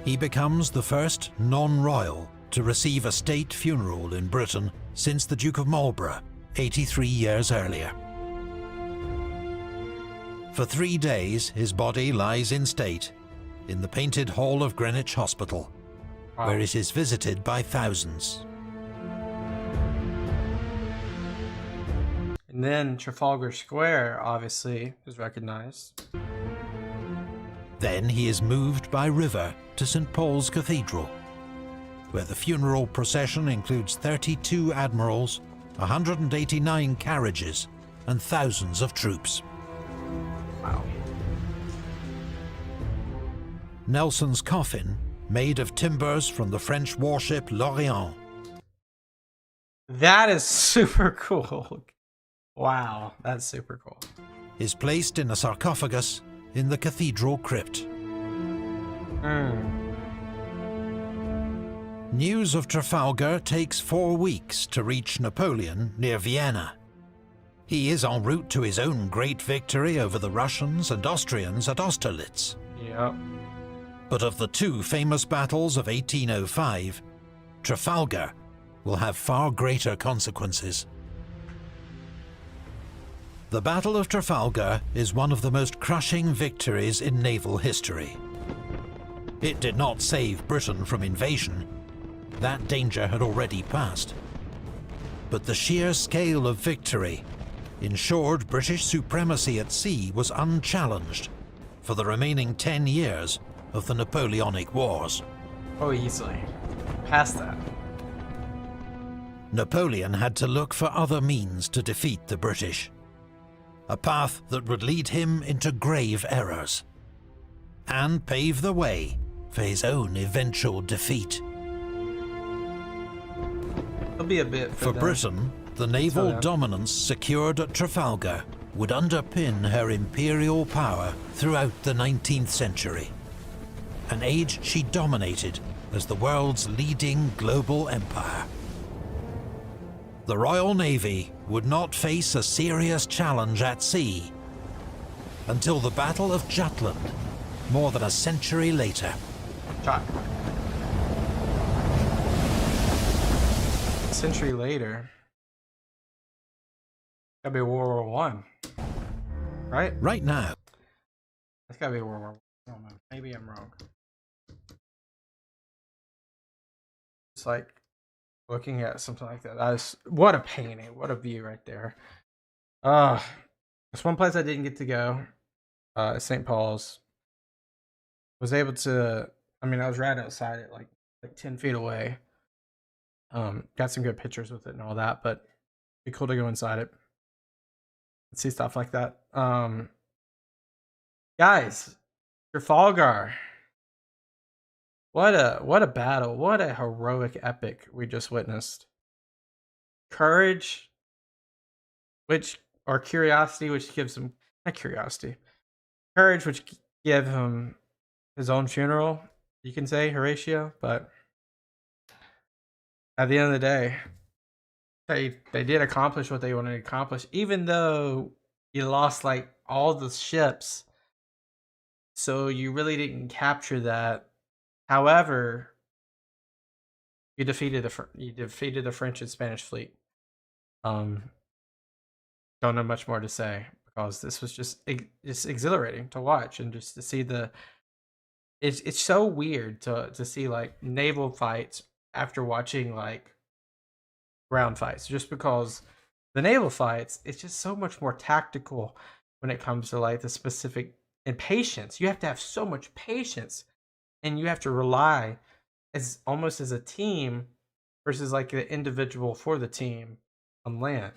He becomes the first non-royal to receive a state funeral in Britain since the Duke of Marlborough, 83 years earlier. For 3 days, his body lies in state in the Painted Hall of Greenwich Hospital, where it is visited by thousands. And then Trafalgar Square, obviously, is recognized. Then he is moved by river to St. Paul's Cathedral, where the funeral procession includes 32 admirals, 189 carriages, and thousands of troops. Wow. Nelson's coffin, made of timbers from the French warship L'Orient. That is super cool. Wow, that's super cool. Is placed in a sarcophagus in the cathedral crypt. News of Trafalgar takes 4 weeks to reach Napoleon near Vienna. He is en route to his own great victory over the Russians and Austrians at Austerlitz. Yep. But of the 2 famous battles of 1805, Trafalgar will have far greater consequences. The Battle of Trafalgar is one of the most crushing victories in naval history. It did not save Britain from invasion. That danger had already passed. But the sheer scale of victory ensured British supremacy at sea was unchallenged for the remaining 10 years of the Napoleonic Wars. Oh, easily. Past that. Napoleon had to look for other means to defeat the British, a path that would lead him into grave errors and pave the way for his own eventual defeat. It'll be a bit For Britain, the naval dominance secured at Trafalgar would underpin her imperial power throughout the 19th century, an age she dominated as the world's leading global empire. The Royal Navy would not face a serious challenge at sea until the Battle of Jutland, more than a century later. Shot. A century later. Gotta be World War One, right? Right now. That's gotta be World War One. Oh, maybe I'm wrong. It's like looking at something like that. What a painting! What a view right there. There's one place I didn't get to go. St. Paul's. Was able to. I mean, I was right outside it, like 10 feet away. Got some good pictures with it and all that, but it'd be cool to go inside it and see stuff like that. Guys, Trafalgar. What a battle. What a heroic epic we just witnessed. Courage, or curiosity, which gives him, not curiosity. Courage, which give him his own funeral, you can say, Horatio, but at the end of the day, they did accomplish what they wanted to accomplish, even though you lost like all the ships. So you really didn't capture that. However, you defeated the French and Spanish fleet. Don't know much more to say because this was just exhilarating to watch and just to see the. It's so weird to see like naval fights after watching like ground fights, just because the naval fights, it's just so much more tactical when it comes to like the specific and patience. You have to have so much patience, and you have to rely as almost as a team versus like the individual for the team on land.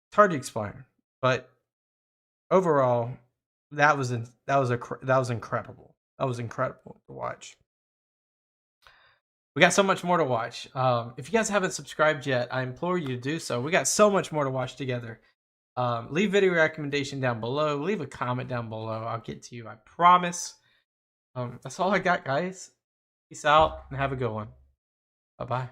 It's hard to explain, but overall, that was incredible. That was incredible to watch. We got so much more to watch. If you guys haven't subscribed yet, I implore you to do so. We got so much more to watch together. Leave video recommendation down below. Leave a comment down below. I'll get to you, I promise. That's all I got, guys. Peace out and have a good one. Bye-bye.